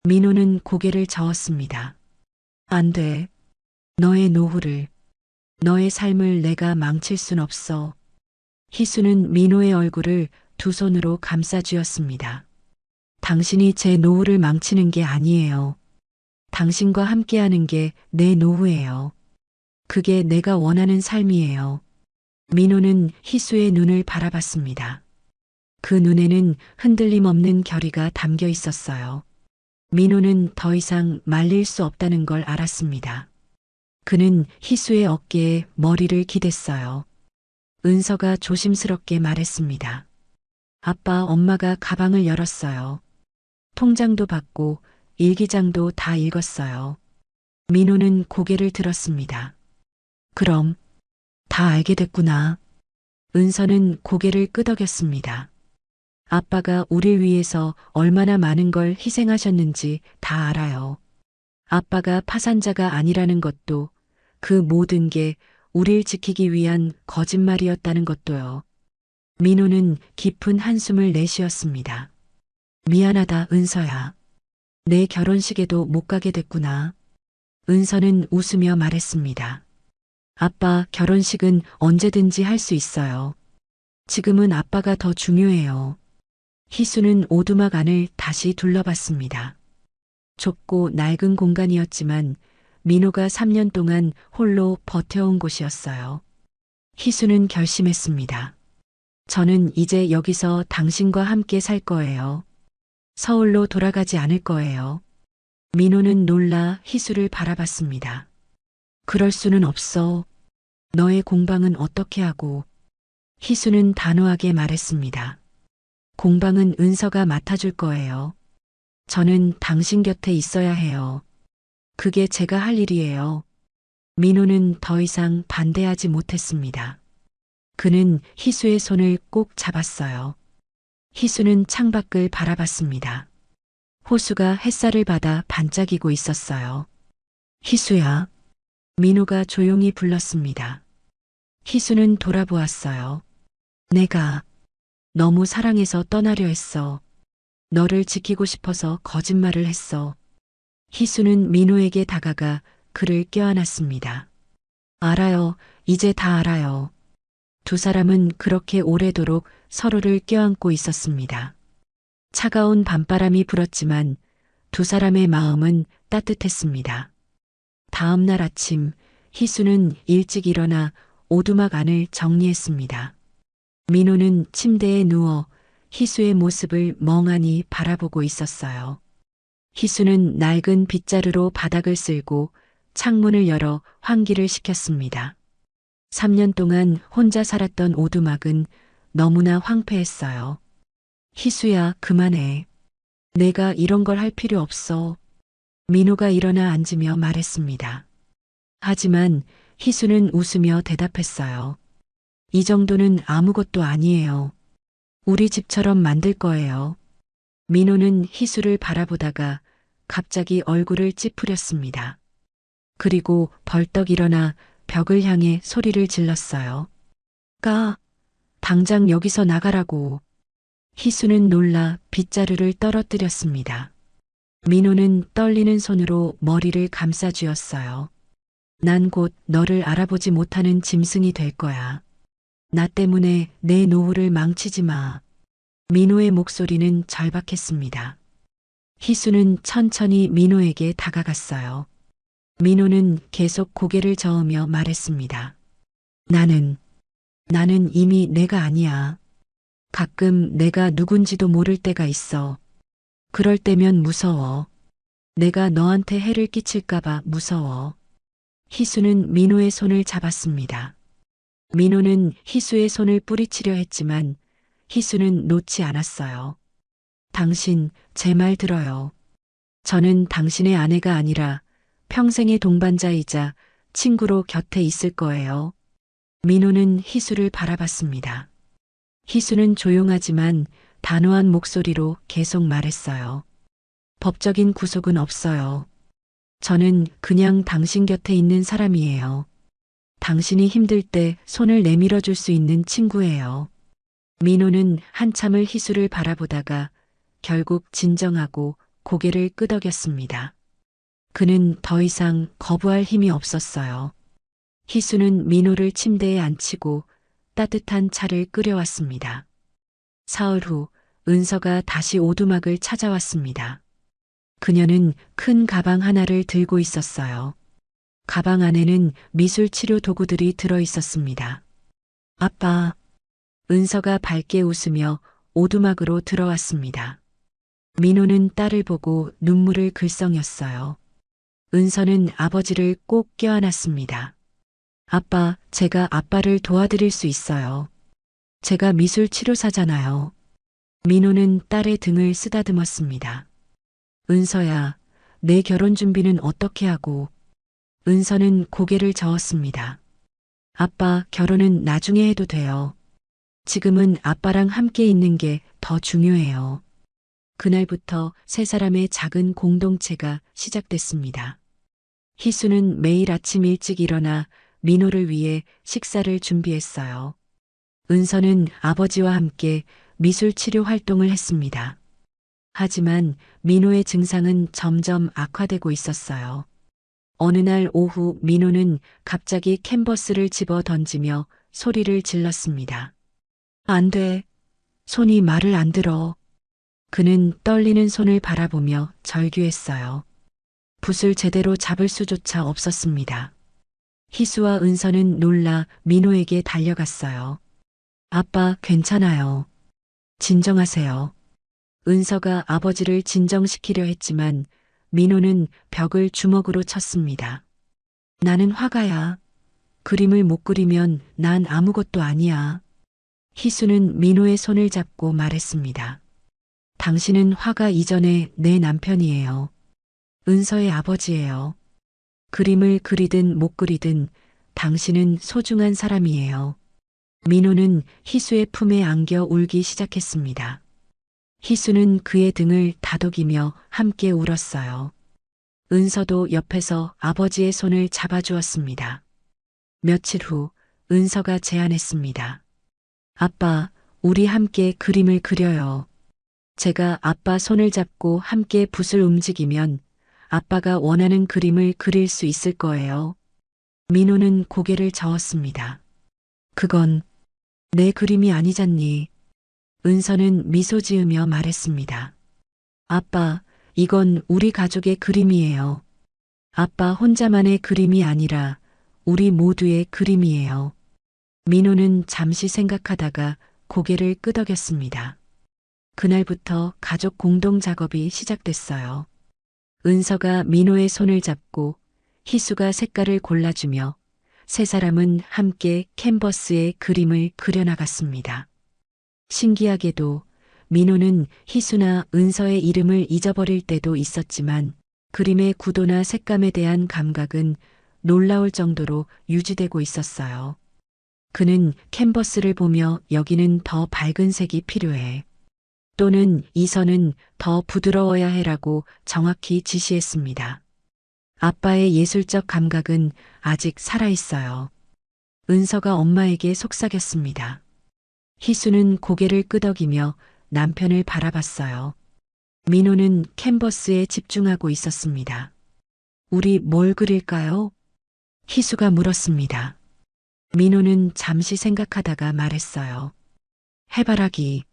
민호는 고개를 저었습니다. 안 돼. 너의 노후를, 너의 삶을 내가 망칠 순 없어. 희수는 민호의 얼굴을 두 손으로 감싸쥐었습니다. 당신이 제 노후를 망치는 게 아니에요. 당신과 함께하는 게 내 노후예요. 그게 내가 원하는 삶이에요. 민호는 희수의 눈을 바라봤습니다. 그 눈에는 흔들림 없는 결의가 담겨 있었어요. 민호는 더 이상 말릴 수 없다는 걸 알았습니다. 그는 희수의 어깨에 머리를 기댔어요. 은서가 조심스럽게 말했습니다. 아빠, 엄마가 가방을 열었어요. 통장도 받고 일기장도 다 읽었어요. 민호는 고개를 들었습니다. 그럼 다 알게 됐구나. 은서는 고개를 끄덕였습니다. 아빠가 우릴 위해서 얼마나 많은 걸 희생하셨는지 다 알아요. 아빠가 파산자가 아니라는 것도, 그 모든 게 우릴 지키기 위한 거짓말이었다는 것도요. 민호는 깊은 한숨을 내쉬었습니다. 미안하다, 은서야. 내 결혼식에도 못 가게 됐구나. 은서는 웃으며 말했습니다. 아빠, 결혼식은 언제든지 할 수 있어요. 지금은 아빠가 더 중요해요. 희수는 오두막 안을 다시 둘러봤습니다. 좁고 낡은 공간이었지만 민호가 3년 동안 홀로 버텨온 곳이었어요. 희수는 결심했습니다. 저는 이제 여기서 당신과 함께 살 거예요. 서울로 돌아가지 않을 거예요. 민호는 놀라 희수를 바라봤습니다. 그럴 수는 없어. 너의 공방은 어떻게 하고? 희수는 단호하게 말했습니다. 공방은 은서가 맡아줄 거예요. 저는 당신 곁에 있어야 해요. 그게 제가 할 일이에요. 민호는 더 이상 반대하지 못했습니다. 그는 희수의 손을 꼭 잡았어요. 희수는 창밖을 바라봤습니다. 호수가 햇살을 받아 반짝이고 있었어요. 희수야. 민호가 조용히 불렀습니다. 희수는 돌아보았어요. 내가 너무 사랑해서 떠나려 했어. 너를 지키고 싶어서 거짓말을 했어. 희수는 민호에게 다가가 그를 껴안았습니다. 알아요. 이제 다 알아요. 두 사람은 그렇게 오래도록 서로를 껴안고 있었습니다. 차가운 밤바람이 불었지만 두 사람의 마음은 따뜻했습니다. 다음 날 아침 희수는 일찍 일어나 오두막 안을 정리했습니다. 민호는 침대에 누워 희수의 모습을 멍하니 바라보고 있었어요. 희수는 낡은 빗자루로 바닥을 쓸고 창문을 열어 환기를 시켰습니다. 3년 동안 혼자 살았던 오두막은 너무나 황폐했어요. 희수야, 그만해. 내가 이런 걸 할 필요 없어. 민호가 일어나 앉으며 말했습니다. 하지만 희수는 웃으며 대답했어요. 이 정도는 아무것도 아니에요. 우리 집처럼 만들 거예요. 민호는 희수를 바라보다가 갑자기 얼굴을 찌푸렸습니다. 그리고 벌떡 일어나 벽을 향해 소리를 질렀어요. 당장 여기서 나가라고. 희수는 놀라 빗자루를 떨어뜨렸습니다. 민호는 떨리는 손으로 머리를 감싸쥐었어요. 난 곧 너를 알아보지 못하는 짐승이 될 거야. 나 때문에 내 노후를 망치지 마. 민호의 목소리는 절박했습니다. 희수는 천천히 민호에게 다가갔어요. 민호는 계속 고개를 저으며 말했습니다. 나는 이미 내가 아니야. 가끔 내가 누군지도 모를 때가 있어. 그럴 때면 무서워. 내가 너한테 해를 끼칠까봐 무서워. 희수는 민호의 손을 잡았습니다. 민호는 희수의 손을 뿌리치려 했지만 희수는 놓지 않았어요. 당신, 제 말 들어요. 저는 당신의 아내가 아니라 평생의 동반자이자 친구로 곁에 있을 거예요. 민호는 희수를 바라봤습니다. 희수는 조용하지만 단호한 목소리로 계속 말했어요. 법적인 구속은 없어요. 저는 그냥 당신 곁에 있는 사람이에요. 당신이 힘들 때 손을 내밀어 줄 수 있는 친구예요. 민호는 한참을 희수를 바라보다가 결국 진정하고 고개를 끄덕였습니다. 그는 더 이상 거부할 힘이 없었어요. 희수는 민호를 침대에 앉히고 따뜻한 차를 끓여왔습니다. 사흘 후 은서가 다시 오두막을 찾아왔습니다. 그녀는 큰 가방 하나를 들고 있었어요. 가방 안에는 미술 치료 도구들이 들어 있었습니다. 아빠, 은서가 밝게 웃으며 오두막으로 들어왔습니다. 민호는 딸을 보고 눈물을 글썽였어요. 은서는 아버지를 꼭 껴안았습니다. 아빠, 제가 아빠를 도와드릴 수 있어요. 제가 미술 치료사잖아요. 민호는 딸의 등을 쓰다듬었습니다. 은서야, 내 결혼 준비는 어떻게 하고? 은서는 고개를 저었습니다. 아빠, 결혼은 나중에 해도 돼요. 지금은 아빠랑 함께 있는 게 더 중요해요. 그날부터 세 사람의 작은 공동체가 시작됐습니다. 희수는 매일 아침 일찍 일어나 민호를 위해 식사를 준비했어요. 은서는 아버지와 함께 미술 치료 활동을 했습니다. 하지만 민호의 증상은 점점 악화되고 있었어요. 어느 날 오후 민호는 갑자기 캔버스를 집어 던지며 소리를 질렀습니다. 안 돼. 손이 말을 안 들어. 그는 떨리는 손을 바라보며 절규했어요. 붓을 제대로 잡을 수조차 없었습니다. 희수와 은서는 놀라 민호에게 달려갔어요. 아빠, 괜찮아요. 진정하세요. 은서가 아버지를 진정시키려 했지만 민호는 벽을 주먹으로 쳤습니다. 나는 화가야. 그림을 못 그리면 난 아무것도 아니야. 희수는 민호의 손을 잡고 말했습니다. 당신은 화가 이전에 내 남편이에요. 은서의 아버지예요. 그림을 그리든 못 그리든 당신은 소중한 사람이에요. 민호는 희수의 품에 안겨 울기 시작했습니다. 희수는 그의 등을 다독이며 함께 울었어요. 은서도 옆에서 아버지의 손을 잡아주었습니다. 며칠 후 은서가 제안했습니다. 아빠, 우리 함께 그림을 그려요. 제가 아빠 손을 잡고 함께 붓을 움직이면 아빠가 원하는 그림을 그릴 수 있을 거예요. 민호는 고개를 저었습니다. 그건 내 그림이 아니잖니. 은서는 미소 지으며 말했습니다. 아빠, 이건 우리 가족의 그림이에요. 아빠 혼자만의 그림이 아니라 우리 모두의 그림이에요. 민호는 잠시 생각하다가 고개를 끄덕였습니다. 그날부터 가족 공동 작업이 시작됐어요. 은서가 민호의 손을 잡고 희수가 색깔을 골라주며 세 사람은 함께 캔버스에 그림을 그려나갔습니다. 신기하게도 민호는 희수나 은서의 이름을 잊어버릴 때도 있었지만 그림의 구도나 색감에 대한 감각은 놀라울 정도로 유지되고 있었어요. 그는 캔버스를 보며 여기는 더 밝은 색이 필요해. 또는 이 선은 더 부드러워야 해라고 정확히 지시했습니다. 아빠의 예술적 감각은 아직 살아있어요. 은서가 엄마에게 속삭였습니다. 희수는 고개를 끄덕이며 남편을 바라봤어요. 민호는 캔버스에 집중하고 있었습니다. 우리 뭘 그릴까요? 희수가 물었습니다. 민호는 잠시 생각하다가 말했어요. 해바라기.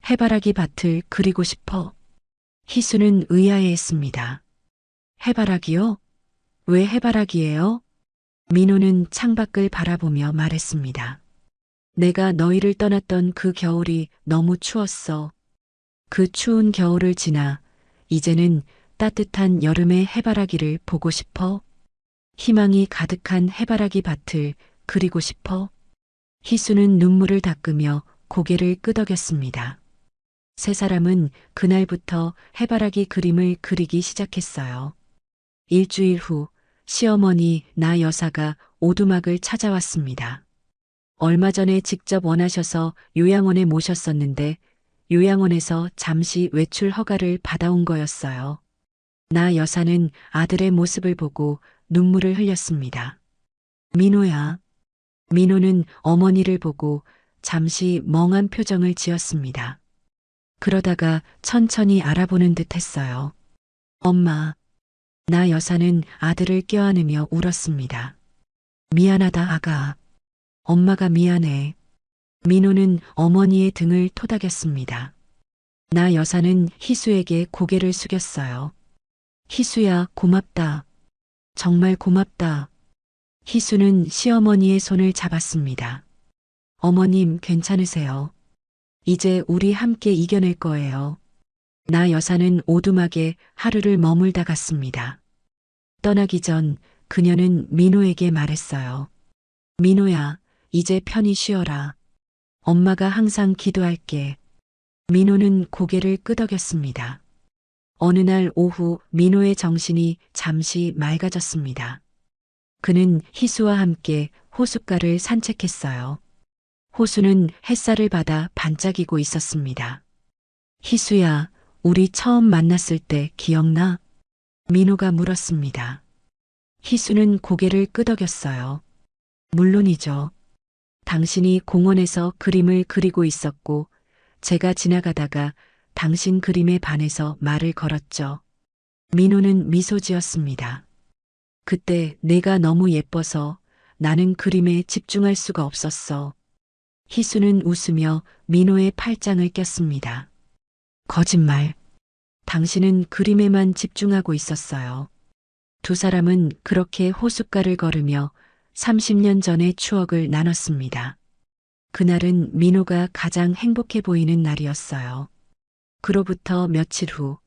해바라기 밭을 그리고 싶어. 희수는 의아해했습니다. 해바라기요? 왜 해바라기예요? 민호는 창밖을 바라보며 말했습니다. 내가 너희를 떠났던 그 겨울이 너무 추웠어. 그 추운 겨울을 지나 이제는 따뜻한 여름의 해바라기를 보고 싶어. 희망이 가득한 해바라기 밭을 그리고 싶어. 희수는 눈물을 닦으며 고개를 끄덕였습니다. 세 사람은 그날부터 해바라기 그림을 그리기 시작했어요. 일주일 후 시어머니 나 여사가 오두막을 찾아왔습니다. 얼마 전에 직접 원하셔서 요양원에 모셨었는데 요양원에서 잠시 외출 허가를 받아온 거였어요. 나 여사는 아들의 모습을 보고 눈물을 흘렸습니다. 민호야. 민호는 어머니를 보고 잠시 멍한 표정을 지었습니다. 그러다가 천천히 알아보는 듯 했어요. 엄마. 나 여사는 아들을 껴안으며 울었습니다. 미안하다 아가. 엄마가 미안해. 민호는 어머니의 등을 토닥였습니다. 나 여사는 희수에게 고개를 숙였어요. 희수야 고맙다. 정말 고맙다. 희수는 시어머니의 손을 잡았습니다. 어머님 괜찮으세요? 이제 우리 함께 이겨낼 거예요. 나 여사는 오두막에 하루를 머물다 갔습니다. 떠나기 전 그녀는 민호에게 말했어요. 민호야, 이제 편히 쉬어라. 엄마가 항상 기도할게. 민호는 고개를 끄덕였습니다. 어느 날 오후 민호의 정신이 잠시 맑아졌습니다. 그는 희수와 함께 호숫가를 산책했어요. 호수는 햇살을 받아 반짝이고 있었습니다. 희수야, 우리 처음 만났을 때 기억나? 민호가 물었습니다. 희수는 고개를 끄덕였어요. 물론이죠. 당신이 공원에서 그림을 그리고 있었고 제가 지나가다가 당신 그림에 반해서 말을 걸었죠. 민호는 미소 지었습니다. 그때 내가 너무 예뻐서 나는 그림에 집중할 수가 없었어. 희수는 웃으며 민호의 팔짱을 꼈습니다. 거짓말. 당신은 그림에만 집중하고 있었어요. 두 사람은 그렇게 호숫가를 걸으며 30년 전의 추억을 나눴습니다. 그날은 민호가 가장 행복해 보이는 날이었어요. 그로부터 며칠 후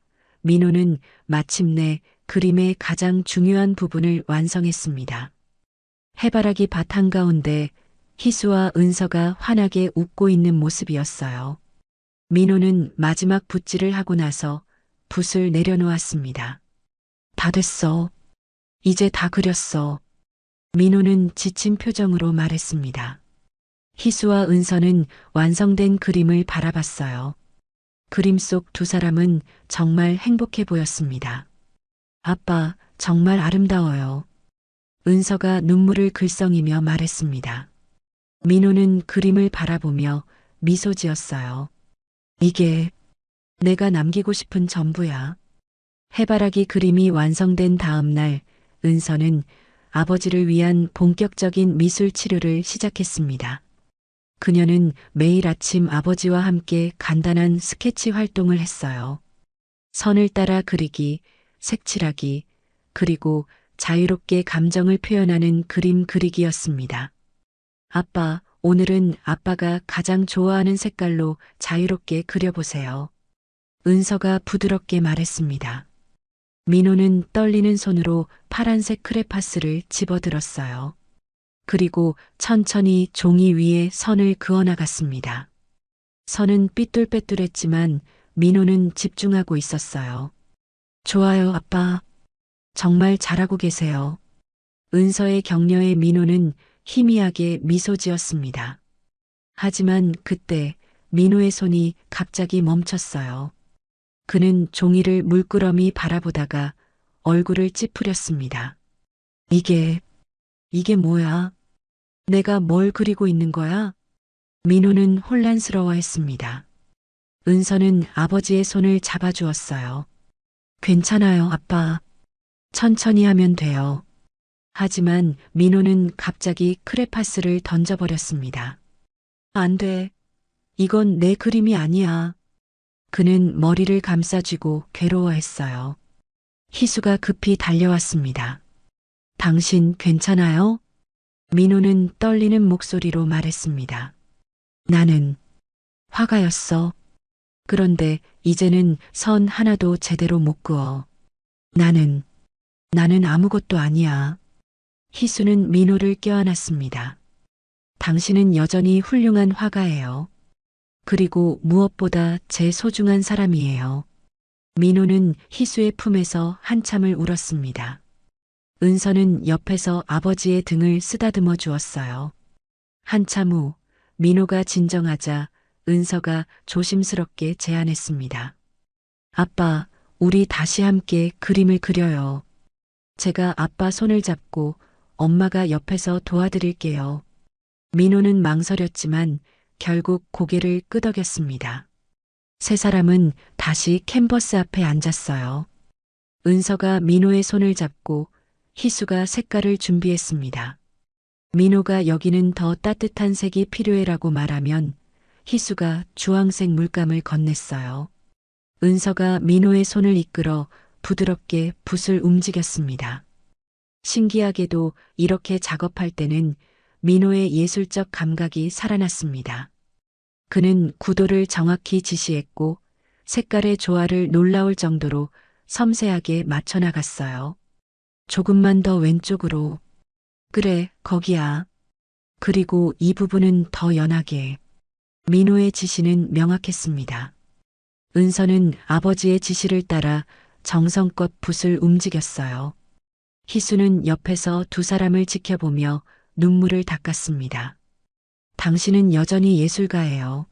민호는 마침내 그림의 가장 중요한 부분을 완성했습니다. 해바라기 밭 한가운데 희수와 은서가 환하게 웃고 있는 모습이었어요. 민호는 마지막 붓질을 하고 나서 붓을 내려놓았습니다. 다 됐어. 이제 다 그렸어. 민호는 지친 표정으로 말했습니다. 희수와 은서는 완성된 그림을 바라봤어요. 그림 속 두 사람은 정말 행복해 보였습니다. 아빠, 정말 아름다워요. 은서가 눈물을 글썽이며 말했습니다. 민호는 그림을 바라보며 미소 지었어요. 이게 내가 남기고 싶은 전부야. 해바라기 그림이 완성된 다음 날 은서는 아버지를 위한 본격적인 미술 치료를 시작했습니다. 그녀는 매일 아침 아버지와 함께 간단한 스케치 활동을 했어요. 선을 따라 그리기, 색칠하기, 그리고 자유롭게 감정을 표현하는 그림 그리기였습니다. 아빠, 오늘은 아빠가 가장 좋아하는 색깔로 자유롭게 그려보세요. 은서가 부드럽게 말했습니다. 민호는 떨리는 손으로 파란색 크레파스를 집어들었어요. 그리고 천천히 종이 위에 선을 그어나갔습니다. 선은 삐뚤빼뚤했지만 민호는 집중하고 있었어요. 좋아요, 아빠. 정말 잘하고 계세요. 은서의 격려에 민호는 희미하게 미소 지었습니다. 하지만 그때 민호의 손이 갑자기 멈췄어요. 그는 종이를 물끄러미 바라보다가 얼굴을 찌푸렸습니다. 이게 뭐야? 내가 뭘 그리고 있는 거야? 민호는 혼란스러워했습니다. 은서는 아버지의 손을 잡아주었어요. 괜찮아요, 아빠. 천천히 하면 돼요. 하지만 민호는 갑자기 크레파스를 던져버렸습니다. 안 돼. 이건 내 그림이 아니야. 그는 머리를 감싸쥐고 괴로워했어요. 희수가 급히 달려왔습니다. 당신 괜찮아요? 민호는 떨리는 목소리로 말했습니다. 나는 화가였어. 그런데 이제는 선 하나도 제대로 못 그어. 나는 아무것도 아니야. 희수는 민호를 껴안았습니다. 당신은 여전히 훌륭한 화가예요. 그리고 무엇보다 제 소중한 사람이에요. 민호는 희수의 품에서 한참을 울었습니다. 은서는 옆에서 아버지의 등을 쓰다듬어 주었어요. 한참 후 민호가 진정하자 은서가 조심스럽게 제안했습니다. 아빠, 우리 다시 함께 그림을 그려요. 제가 아빠 손을 잡고 엄마가 옆에서 도와드릴게요. 민호는 망설였지만 결국 고개를 끄덕였습니다. 세 사람은 다시 캔버스 앞에 앉았어요. 은서가 민호의 손을 잡고 희수가 색깔을 준비했습니다. 민호가 여기는 더 따뜻한 색이 필요해라고 말하면 희수가 주황색 물감을 건넸어요. 은서가 민호의 손을 이끌어 부드럽게 붓을 움직였습니다. 신기하게도 이렇게 작업할 때는 민호의 예술적 감각이 살아났습니다. 그는 구도를 정확히 지시했고 색깔의 조화를 놀라울 정도로 섬세하게 맞춰나갔어요. 조금만 더 왼쪽으로. 그래, 거기야. 그리고 이 부분은 더 연하게. 민호의 지시는 명확했습니다. 은서는 아버지의 지시를 따라 정성껏 붓을 움직였어요. 희수는 옆에서 두 사람을 지켜보며 눈물을 닦았습니다. 당신은 여전히 예술가예요.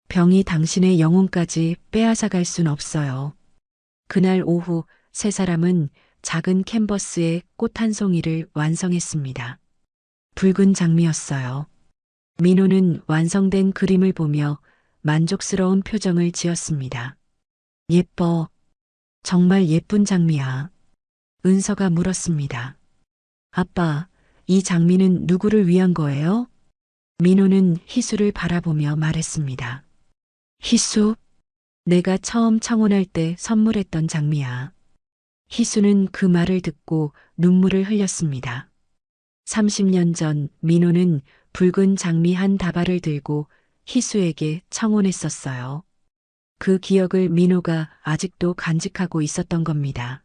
병이 당신의 영혼까지 빼앗아갈 순 없어요. 그날 오후 세 사람은 작은 캔버스에 꽃 한 송이를 완성했습니다. 붉은 장미였어요. 민호는 완성된 그림을 보며 만족스러운 표정을 지었습니다. 예뻐. 정말 예쁜 장미야. 은서가 물었습니다. 아빠, 이 장미는 누구를 위한 거예요? 민호는 희수를 바라보며 말했습니다. 희수? 내가 처음 청혼할 때 선물했던 장미야. 희수는 그 말을 듣고 눈물을 흘렸습니다. 30년 전 민호는 붉은 장미 한 다발을 들고 희수에게 청혼했었어요. 그 기억을 민호가 아직도 간직하고 있었던 겁니다.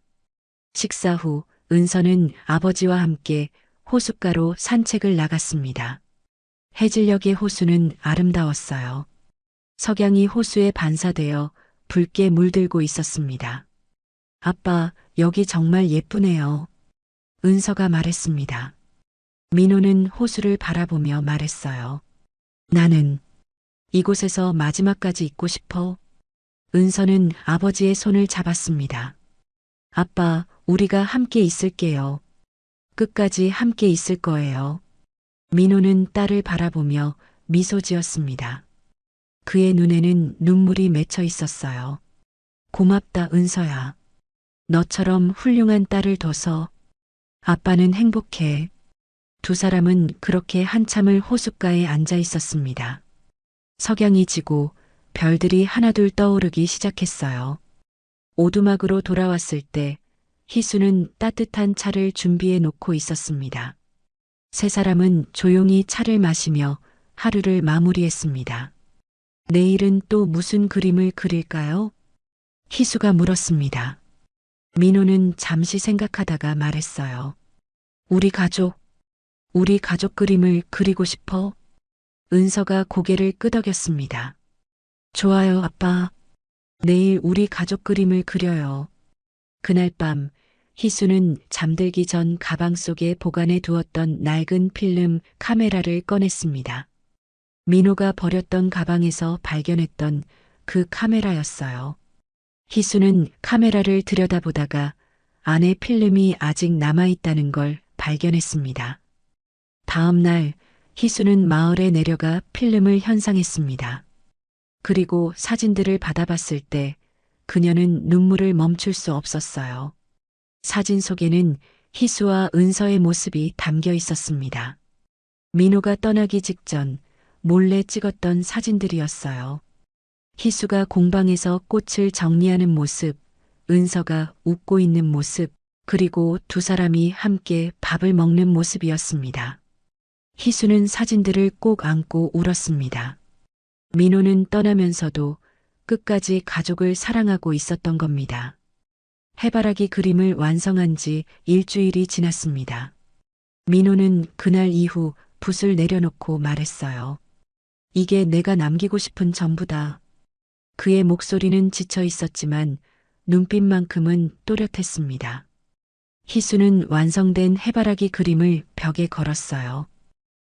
식사 후 은서는 아버지와 함께 호숫가로 산책을 나갔습니다. 해질녘의 호수는 아름다웠어요. 석양이 호수에 반사되어 붉게 물들고 있었습니다. 아빠, 여기 정말 예쁘네요. 은서가 말했습니다. 민호는 호수를 바라보며 말했어요. 나는 이곳에서 마지막까지 있고 싶어. 은서는 아버지의 손을 잡았습니다. 아빠, 우리가 함께 있을게요. 끝까지 함께 있을 거예요. 민호는 딸을 바라보며 미소 지었습니다. 그의 눈에는 눈물이 맺혀 있었어요. 고맙다, 은서야. 너처럼 훌륭한 딸을 둬서 아빠는 행복해. 두 사람은 그렇게 한참을 호숫가에 앉아 있었습니다. 석양이 지고 별들이 하나둘 떠오르기 시작했어요. 오두막으로 돌아왔을 때 희수는 따뜻한 차를 준비해 놓고 있었습니다. 세 사람은 조용히 차를 마시며 하루를 마무리했습니다. 내일은 또 무슨 그림을 그릴까요? 희수가 물었습니다. 민호는 잠시 생각하다가 말했어요. 우리 가족 그림을 그리고 싶어. 은서가 고개를 끄덕였습니다. 좋아요, 아빠. 내일 우리 가족 그림을 그려요. 그날 밤 희수는 잠들기 전 가방 속에 보관해 두었던 낡은 필름 카메라를 꺼냈습니다. 민호가 버렸던 가방에서 발견했던 그 카메라였어요. 희수는 카메라를 들여다보다가 안에 필름이 아직 남아있다는 걸 발견했습니다. 다음 날 희수는 마을에 내려가 필름을 현상했습니다. 그리고 사진들을 받아봤을 때 그녀는 눈물을 멈출 수 없었어요. 사진 속에는 희수와 은서의 모습이 담겨 있었습니다. 민호가 떠나기 직전 몰래 찍었던 사진들이었어요. 희수가 공방에서 꽃을 정리하는 모습, 은서가 웃고 있는 모습, 그리고 두 사람이 함께 밥을 먹는 모습이었습니다. 희수는 사진들을 꼭 안고 울었습니다. 민호는 떠나면서도 끝까지 가족을 사랑하고 있었던 겁니다. 해바라기 그림을 완성한 지 일주일이 지났습니다. 민호는 그날 이후 붓을 내려놓고 말했어요. 이게 내가 남기고 싶은 전부다. 그의 목소리는 지쳐 있었지만 눈빛만큼은 또렷했습니다. 희수는 완성된 해바라기 그림을 벽에 걸었어요.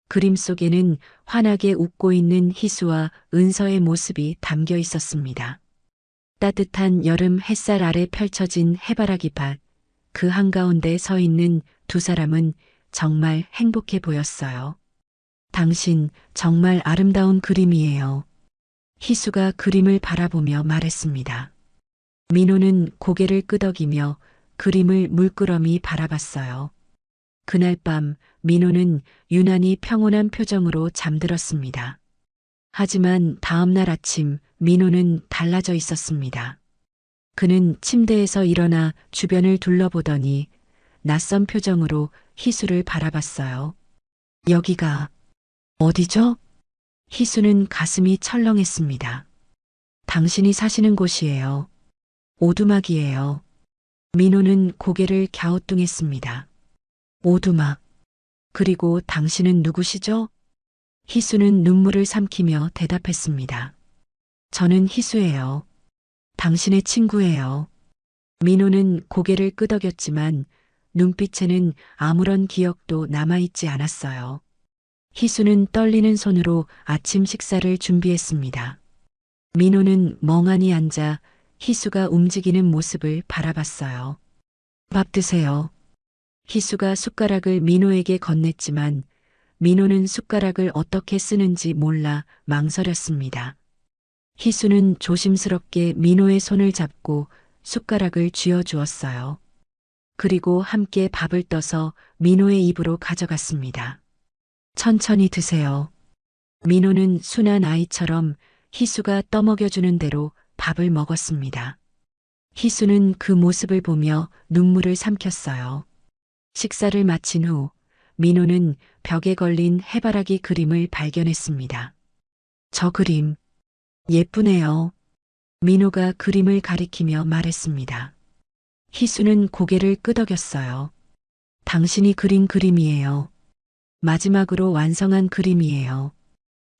그림 속에는 환하게 웃고 있는 희수와 은서의 모습이 담겨 있었습니다. 따뜻한 여름 햇살 아래 펼쳐진 해바라기 밭, 그 한가운데 서 있는 두 사람은 정말 행복해 보였어요. 당신 정말 아름다운 그림이에요. 희수가 그림을 바라보며 말했습니다. 민호는 고개를 끄덕이며 그림을 물끄러미 바라봤어요. 그날 밤 민호는 유난히 평온한 표정으로 잠들었습니다. 하지만 다음 날 아침 민호는 달라져 있었습니다. 그는 침대에서 일어나 주변을 둘러보더니 낯선 표정으로 희수를 바라봤어요. 여기가 어디죠? 희수는 가슴이 철렁했습니다. 당신이 사시는 곳이에요. 오두막이에요. 민호는 고개를 갸우뚱했습니다. 오두막. 그리고 당신은 누구시죠? 희수는 눈물을 삼키며 대답했습니다. 저는 희수예요. 당신의 친구예요. 민호는 고개를 끄덕였지만 눈빛에는 아무런 기억도 남아있지 않았어요. 희수는 떨리는 손으로 아침 식사를 준비했습니다. 민호는 멍하니 앉아 희수가 움직이는 모습을 바라봤어요. 밥 드세요. 희수가 숟가락을 민호에게 건넸지만 민호는 숟가락을 어떻게 쓰는지 몰라 망설였습니다. 희수는 조심스럽게 민호의 손을 잡고 숟가락을 쥐어주었어요. 그리고 함께 밥을 떠서 민호의 입으로 가져갔습니다. 천천히 드세요. 민호는 순한 아이처럼 희수가 떠먹여주는 대로 밥을 먹었습니다. 희수는 그 모습을 보며 눈물을 삼켰어요. 식사를 마친 후 민호는 벽에 걸린 해바라기 그림을 발견했습니다. 저 그림 예쁘네요. 민호가 그림을 가리키며 말했습니다. 희수는 고개를 끄덕였어요. 당신이 그린 그림이에요. 마지막으로 완성한 그림이에요.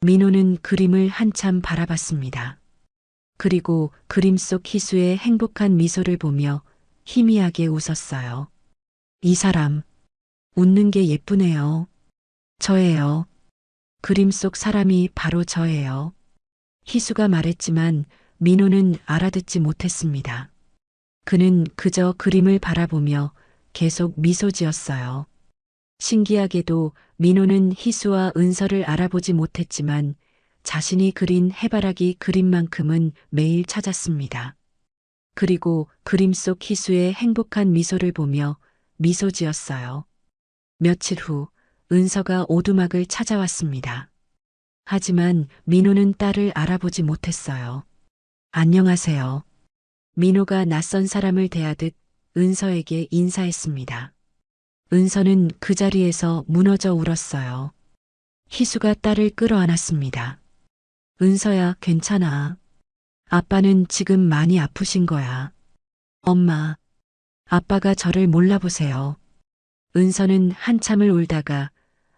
민호는 그림을 한참 바라봤습니다. 그리고 그림 속 희수의 행복한 미소를 보며 희미하게 웃었어요. 이 사람, 웃는 게 예쁘네요. 저예요. 그림 속 사람이 바로 저예요. 희수가 말했지만 민호는 알아듣지 못했습니다. 그는 그저 그림을 바라보며 계속 미소 지었어요. 신기하게도 민호는 희수와 은서를 알아보지 못했지만 자신이 그린 해바라기 그림만큼은 매일 찾았습니다. 그리고 그림 속 희수의 행복한 미소를 보며 미소 지었어요. 며칠 후 은서가 오두막을 찾아왔습니다. 하지만 민호는 딸을 알아보지 못했어요. 안녕하세요. 민호가 낯선 사람을 대하듯 은서에게 인사했습니다. 은서는 그 자리에서 무너져 울었어요. 희수가 딸을 끌어안았습니다. 은서야, 괜찮아. 아빠는 지금 많이 아프신 거야. 엄마, 아빠가 저를 몰라보세요. 은서는 한참을 울다가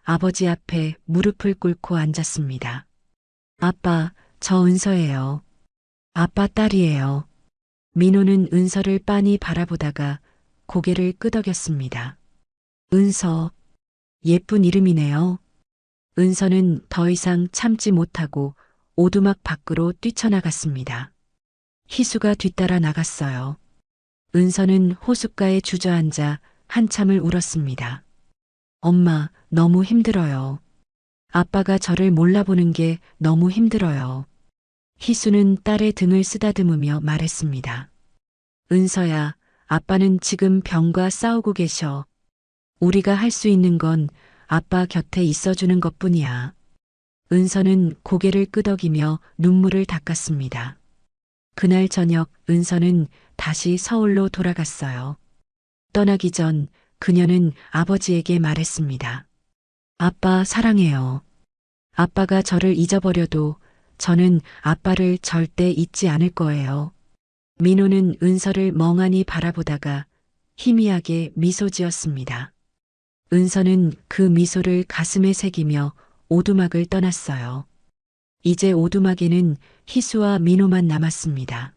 아버지 앞에 무릎을 꿇고 앉았습니다. 아빠, 저 은서예요. 아빠 딸이에요. 민호는 은서를 빤히 바라보다가 고개를 끄덕였습니다. 은서, 예쁜 이름이네요. 은서는 더 이상 참지 못하고 오두막 밖으로 뛰쳐나갔습니다. 희수가 뒤따라 나갔어요. 은서는 호숫가에 주저앉아 한참을 울었습니다. 엄마, 너무 힘들어요. 아빠가 저를 몰라보는 게 너무 힘들어요. 희수는 딸의 등을 쓰다듬으며 말했습니다. 은서야, 아빠는 지금 병과 싸우고 계셔. 우리가 할 수 있는 건 아빠 곁에 있어주는 것뿐이야. 은서는 고개를 끄덕이며 눈물을 닦았습니다. 그날 저녁 은서는 다시 서울로 돌아갔어요. 떠나기 전 그녀는 아버지에게 말했습니다. 아빠 사랑해요. 아빠가 저를 잊어버려도 저는 아빠를 절대 잊지 않을 거예요. 민호는 은서를 멍하니 바라보다가 희미하게 미소 지었습니다. 은서는 그 미소를 가슴에 새기며 오두막을 떠났어요. 이제 오두막에는 희수와 민호만 남았습니다.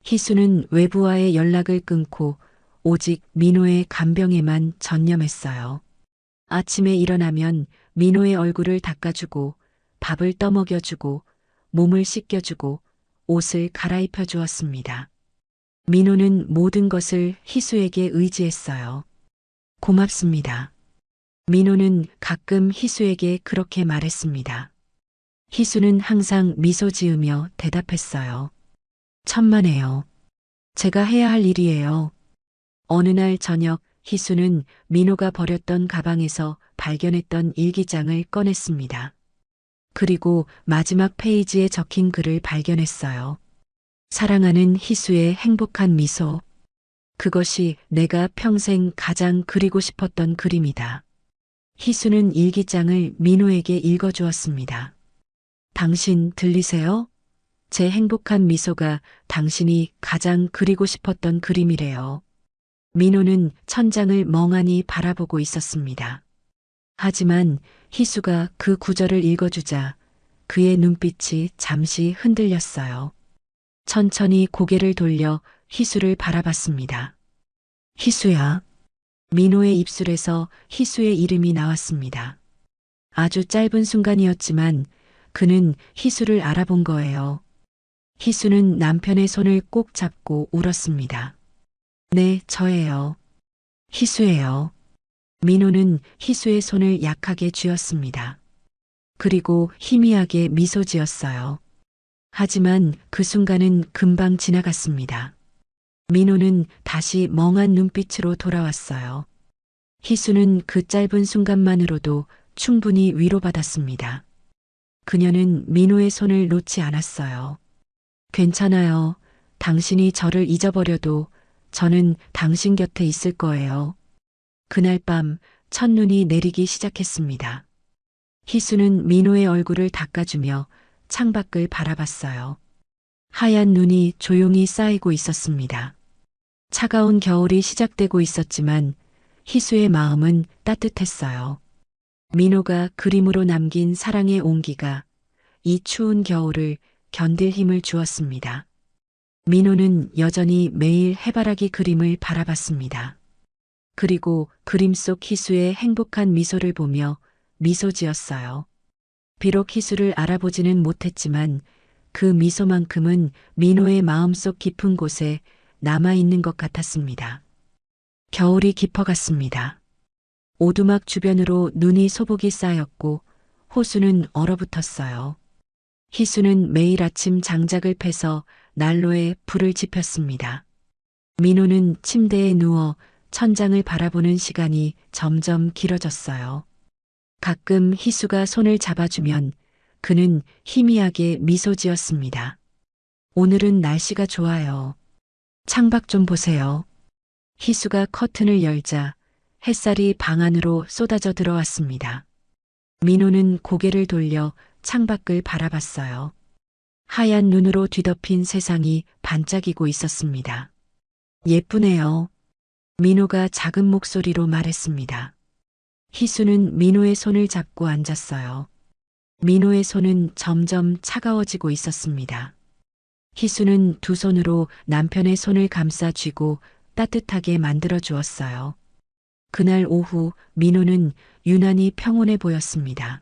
희수는 외부와의 연락을 끊고 오직 민호의 간병에만 전념했어요. 아침에 일어나면 민호의 얼굴을 닦아주고 밥을 떠먹여주고 몸을 씻겨주고 옷을 갈아입혀 주었습니다. 민호는 모든 것을 희수에게 의지했어요. 고맙습니다. 민호는 가끔 희수에게 그렇게 말했습니다. 희수는 항상 미소 지으며 대답했어요. 천만에요. 제가 해야 할 일이에요. 어느 날 저녁 희수는 민호가 버렸던 가방에서 발견했던 일기장을 꺼냈습니다. 그리고 마지막 페이지에 적힌 글을 발견했어요. 사랑하는 희수의 행복한 미소. 그것이 내가 평생 가장 그리고 싶었던 그림이다. 희수는 일기장을 민호에게 읽어주었습니다. 당신 들리세요? 제 행복한 미소가 당신이 가장 그리고 싶었던 그림이래요. 민호는 천장을 멍하니 바라보고 있었습니다. 하지만 희수가 그 구절을 읽어주자 그의 눈빛이 잠시 흔들렸어요. 천천히 고개를 돌려 희수를 바라봤습니다. 희수야. 민호의 입술에서 희수의 이름이 나왔습니다. 아주 짧은 순간이었지만 그는 희수를 알아본 거예요. 희수는 남편의 손을 꼭 잡고 울었습니다. 네, 저예요. 희수예요. 민호는 희수의 손을 약하게 쥐었습니다. 그리고 희미하게 미소 지었어요. 하지만 그 순간은 금방 지나갔습니다. 민호는 다시 멍한 눈빛으로 돌아왔어요. 희수는 그 짧은 순간만으로도 충분히 위로받았습니다. 그녀는 민호의 손을 놓지 않았어요. 괜찮아요. 당신이 저를 잊어버려도 저는 당신 곁에 있을 거예요. 그날 밤 첫눈이 내리기 시작했습니다. 희수는 민호의 얼굴을 닦아주며 창밖을 바라봤어요. 하얀 눈이 조용히 쌓이고 있었습니다. 차가운 겨울이 시작되고 있었지만 희수의 마음은 따뜻했어요. 민호가 그림으로 남긴 사랑의 온기가 이 추운 겨울을 견딜 힘을 주었습니다. 민호는 여전히 매일 해바라기 그림을 바라봤습니다. 그리고 그림 속 희수의 행복한 미소를 보며 미소 지었어요. 비록 희수를 알아보지는 못했지만 그 미소만큼은 민호의 마음속 깊은 곳에 남아있는 것 같았습니다. 겨울이 깊어갔습니다. 오두막 주변으로 눈이 소복이 쌓였고 호수는 얼어붙었어요. 희수는 매일 아침 장작을 패서 난로에 불을 지폈습니다. 민호는 침대에 누워 천장을 바라보는 시간이 점점 길어졌어요. 가끔 희수가 손을 잡아주면 그는 희미하게 미소 지었습니다. 오늘은 날씨가 좋아요. 창밖 좀 보세요. 희수가 커튼을 열자 햇살이 방 안으로 쏟아져 들어왔습니다. 민호는 고개를 돌려 창밖을 바라봤어요. 하얀 눈으로 뒤덮인 세상이 반짝이고 있었습니다. 예쁘네요. 민호가 작은 목소리로 말했습니다. 희수는 민호의 손을 잡고 앉았어요. 민호의 손은 점점 차가워지고 있었습니다. 희수는 두 손으로 남편의 손을 감싸 쥐고 따뜻하게 만들어 주었어요. 그날 오후 민호는 유난히 평온해 보였습니다.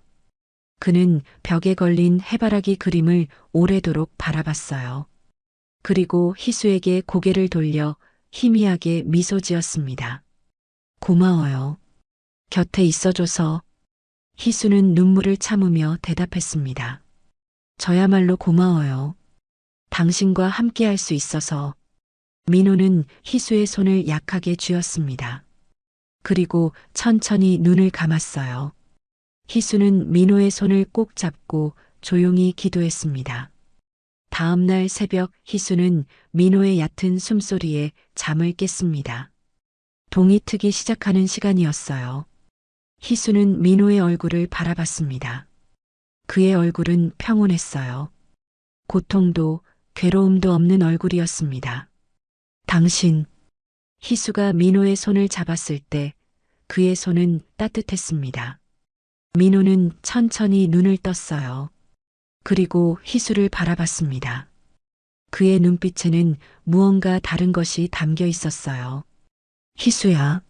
그는 벽에 걸린 해바라기 그림을 오래도록 바라봤어요. 그리고 희수에게 고개를 돌려 희미하게 미소 지었습니다. 고마워요. 곁에 있어줘서. 희수는 눈물을 참으며 대답했습니다. 저야말로 고마워요. 당신과 함께 할 수 있어서. 민호는 희수의 손을 약하게 쥐었습니다. 그리고 천천히 눈을 감았어요. 희수는 민호의 손을 꼭 잡고 조용히 기도했습니다. 다음 날 새벽 희수는 민호의 얕은 숨소리에 잠을 깼습니다. 동이 트기 시작하는 시간이었어요. 희수는 민호의 얼굴을 바라봤습니다. 그의 얼굴은 평온했어요. 고통도 괴로움도 없는 얼굴이었습니다. 당신. 희수가 민호의 손을 잡았을 때 그의 손은 따뜻했습니다. 민호는 천천히 눈을 떴어요. 그리고 희수를 바라봤습니다. 그의 눈빛에는 무언가 다른 것이 담겨 있었어요. 희수야.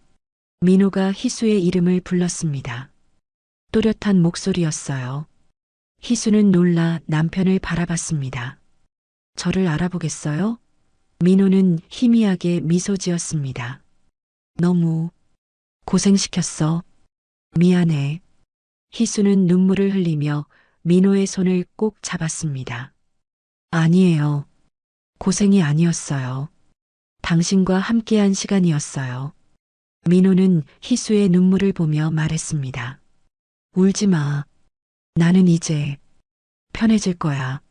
민호가 희수의 이름을 불렀습니다. 또렷한 목소리였어요. 희수는 놀라 남편을 바라봤습니다. 저를 알아보겠어요? 민호는 희미하게 미소 지었습니다. 너무 고생시켰어. 미안해. 희수는 눈물을 흘리며 민호의 손을 꼭 잡았습니다. 아니에요. 고생이 아니었어요. 당신과 함께한 시간이었어요. 민호는 희수의 눈물을 보며 말했습니다. 울지 마. 나는 이제 편해질 거야.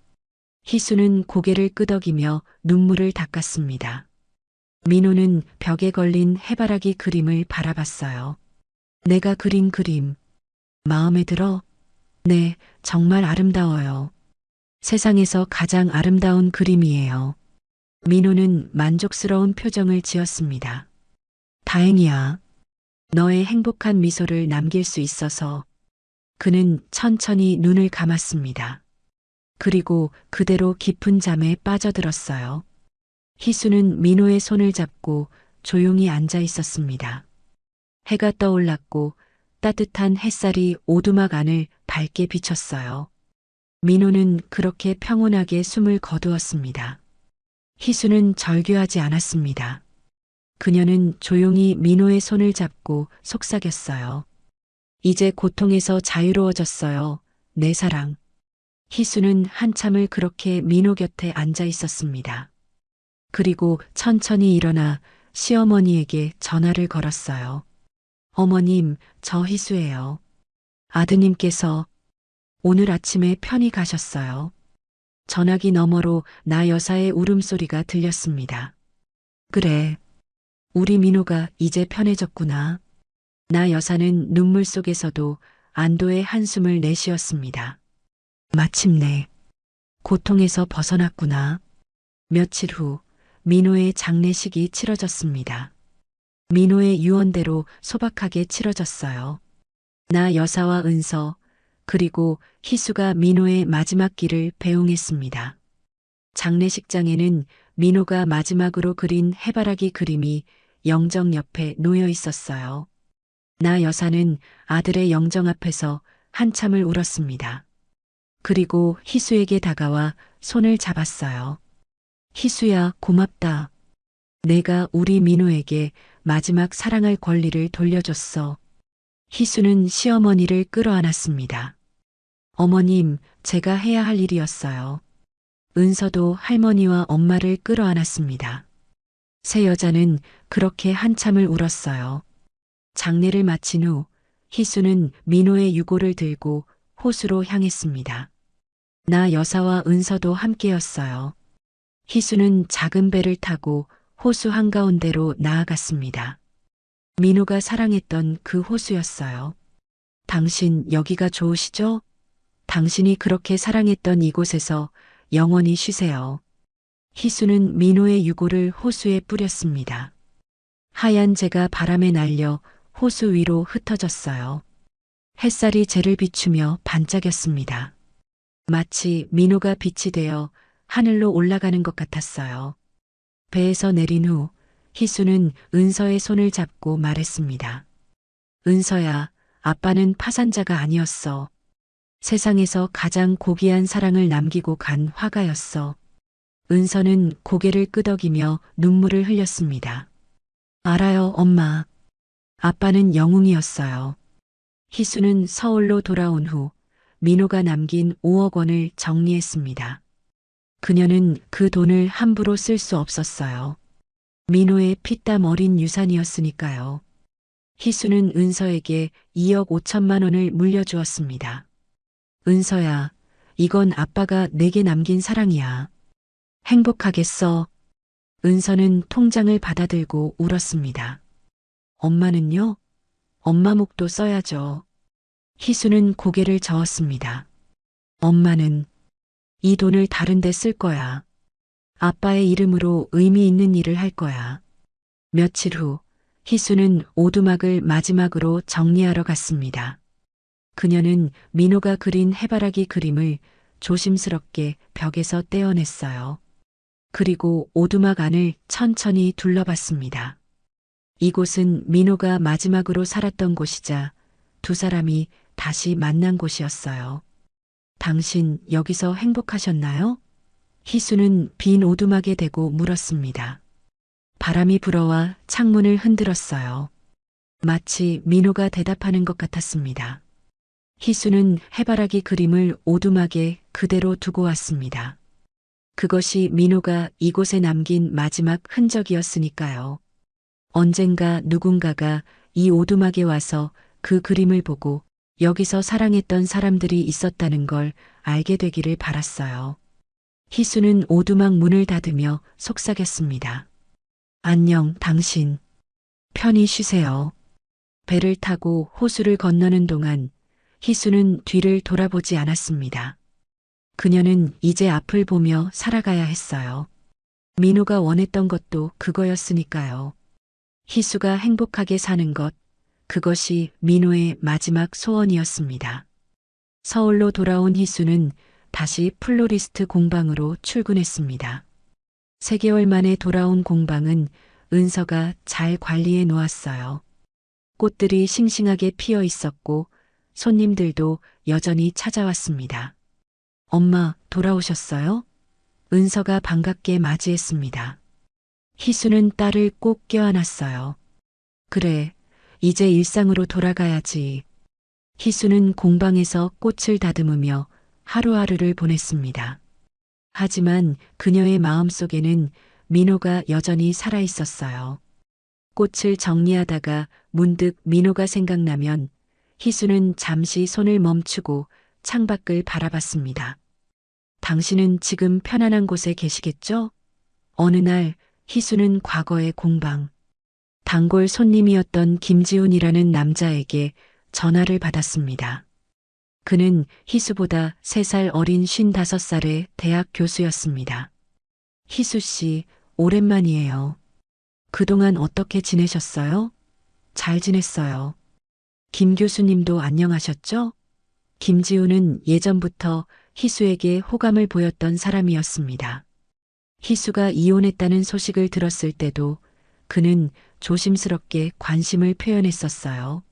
희수는 고개를 끄덕이며 눈물을 닦았습니다. 민호는 벽에 걸린 해바라기 그림을 바라봤어요. 내가 그린 그림. 마음에 들어? 네, 정말 아름다워요. 세상에서 가장 아름다운 그림이에요. 민호는 만족스러운 표정을 지었습니다. 다행이야. 너의 행복한 미소를 남길 수 있어서. 그는 천천히 눈을 감았습니다. 그리고 그대로 깊은 잠에 빠져들었어요. 희수는 민호의 손을 잡고 조용히 앉아 있었습니다. 해가 떠올랐고 따뜻한 햇살이 오두막 안을 밝게 비쳤어요. 민호는 그렇게 평온하게 숨을 거두었습니다. 희수는 절규하지 않았습니다. 그녀는 조용히 민호의 손을 잡고 속삭였어요. 이제 고통에서 자유로워졌어요. 내 사랑. 희수는 한참을 그렇게 민호 곁에 앉아 있었습니다. 그리고 천천히 일어나 시어머니에게 전화를 걸었어요. 어머님, 저 희수예요. 아드님께서 오늘 아침에 편히 가셨어요. 전화기 너머로 나 여사의 울음소리가 들렸습니다. 그래. 우리 민호가 이제 편해졌구나. 나 여사는 눈물 속에서도 안도의 한숨을 내쉬었습니다. 마침내 고통에서 벗어났구나. 며칠 후 민호의 장례식이 치러졌습니다. 민호의 유언대로 소박하게 치러졌어요. 나 여사와 은서 그리고 희수가 민호의 마지막 길을 배웅했습니다. 장례식장에는 민호가 마지막으로 그린 해바라기 그림이 영정 옆에 놓여 있었어요. 나 여사는 아들의 영정 앞에서 한참을 울었습니다. 그리고 희수에게 다가와 손을 잡았어요. 희수야, 고맙다. 내가 우리 민호에게 마지막 사랑할 권리를 돌려줬어. 희수는 시어머니를 끌어안았습니다. 어머님, 제가 해야 할 일이었어요. 은서도 할머니와 엄마를 끌어안았습니다. 세 여자는 그렇게 한참을 울었어요. 장례를 마친 후 희수는 민호의 유골을 들고 호수로 향했습니다. 나 여사와 은서도 함께였어요. 희수는 작은 배를 타고 호수 한가운데로 나아갔습니다. 민호가 사랑했던 그 호수였어요. 당신 여기가 좋으시죠? 당신이 그렇게 사랑했던 이곳에서 영원히 쉬세요. 희수는 민호의 유골을 호수에 뿌렸습니다. 하얀 재가 바람에 날려 호수 위로 흩어졌어요. 햇살이 재를 비추며 반짝였습니다. 마치 민호가 빛이 되어 하늘로 올라가는 것 같았어요. 배에서 내린 후 희수는 은서의 손을 잡고 말했습니다. 은서야, 아빠는 파산자가 아니었어. 세상에서 가장 고귀한 사랑을 남기고 간 화가였어. 은서는 고개를 끄덕이며 눈물을 흘렸습니다. 알아요, 엄마. 아빠는 영웅이었어요. 희수는 서울로 돌아온 후 민호가 남긴 5억 원을 정리했습니다. 그녀는 그 돈을 함부로 쓸 수 없었어요. 민호의 피땀 어린 유산이었으니까요. 희수는 은서에게 2억 5천만 원을 물려주었습니다. 은서야, 이건 아빠가 내게 남긴 사랑이야. 행복하겠어. 은서는 통장을 받아들고 울었습니다. 엄마는요? 엄마 목도 써야죠. 희수는 고개를 저었습니다. 엄마는 이 돈을 다른 데 쓸 거야. 아빠의 이름으로 의미 있는 일을 할 거야. 며칠 후 희수는 오두막을 마지막으로 정리하러 갔습니다. 그녀는 민호가 그린 해바라기 그림을 조심스럽게 벽에서 떼어냈어요. 그리고 오두막 안을 천천히 둘러봤습니다. 이곳은 민호가 마지막으로 살았던 곳이자 두 사람이 다시 만난 곳이었어요. 당신 여기서 행복하셨나요? 희수는 빈 오두막에 대고 물었습니다. 바람이 불어와 창문을 흔들었어요. 마치 민호가 대답하는 것 같았습니다. 희수는 해바라기 그림을 오두막에 그대로 두고 왔습니다. 그것이 민호가 이곳에 남긴 마지막 흔적이었으니까요. 언젠가 누군가가 이 오두막에 와서 그 그림을 보고 여기서 사랑했던 사람들이 있었다는 걸 알게 되기를 바랐어요. 희수는 오두막 문을 닫으며 속삭였습니다. 안녕, 당신. 편히 쉬세요. 배를 타고 호수를 건너는 동안 희수는 뒤를 돌아보지 않았습니다. 그녀는 이제 앞을 보며 살아가야 했어요. 민호가 원했던 것도 그거였으니까요. 희수가 행복하게 사는 것, 그것이 민호의 마지막 소원이었습니다. 서울로 돌아온 희수는 다시 플로리스트 공방으로 출근했습니다. 3개월 만에 돌아온 공방은 은서가 잘 관리해 놓았어요. 꽃들이 싱싱하게 피어 있었고 손님들도 여전히 찾아왔습니다. 엄마, 돌아오셨어요? 은서가 반갑게 맞이했습니다. 희수는 딸을 꼭 껴안았어요. 그래, 이제 일상으로 돌아가야지. 희수는 공방에서 꽃을 다듬으며 하루하루를 보냈습니다. 하지만 그녀의 마음속에는 민호가 여전히 살아 있었어요. 꽃을 정리하다가 문득 민호가 생각나면 희수는 잠시 손을 멈추고 창밖을 바라봤습니다. 당신은 지금 편안한 곳에 계시겠죠? 어느 날 희수는 과거의 공방, 단골 손님이었던 김지훈이라는 남자에게 전화를 받았습니다. 그는 희수보다 3살 어린 55살의 대학 교수였습니다. 희수 씨, 오랜만이에요. 그동안 어떻게 지내셨어요? 잘 지냈어요. 김 교수님도 안녕하셨죠? 김지훈은 예전부터 희수에게 호감을 보였던 사람이었습니다. 희수가 이혼했다는 소식을 들었을 때도 그는 조심스럽게 관심을 표현했었어요.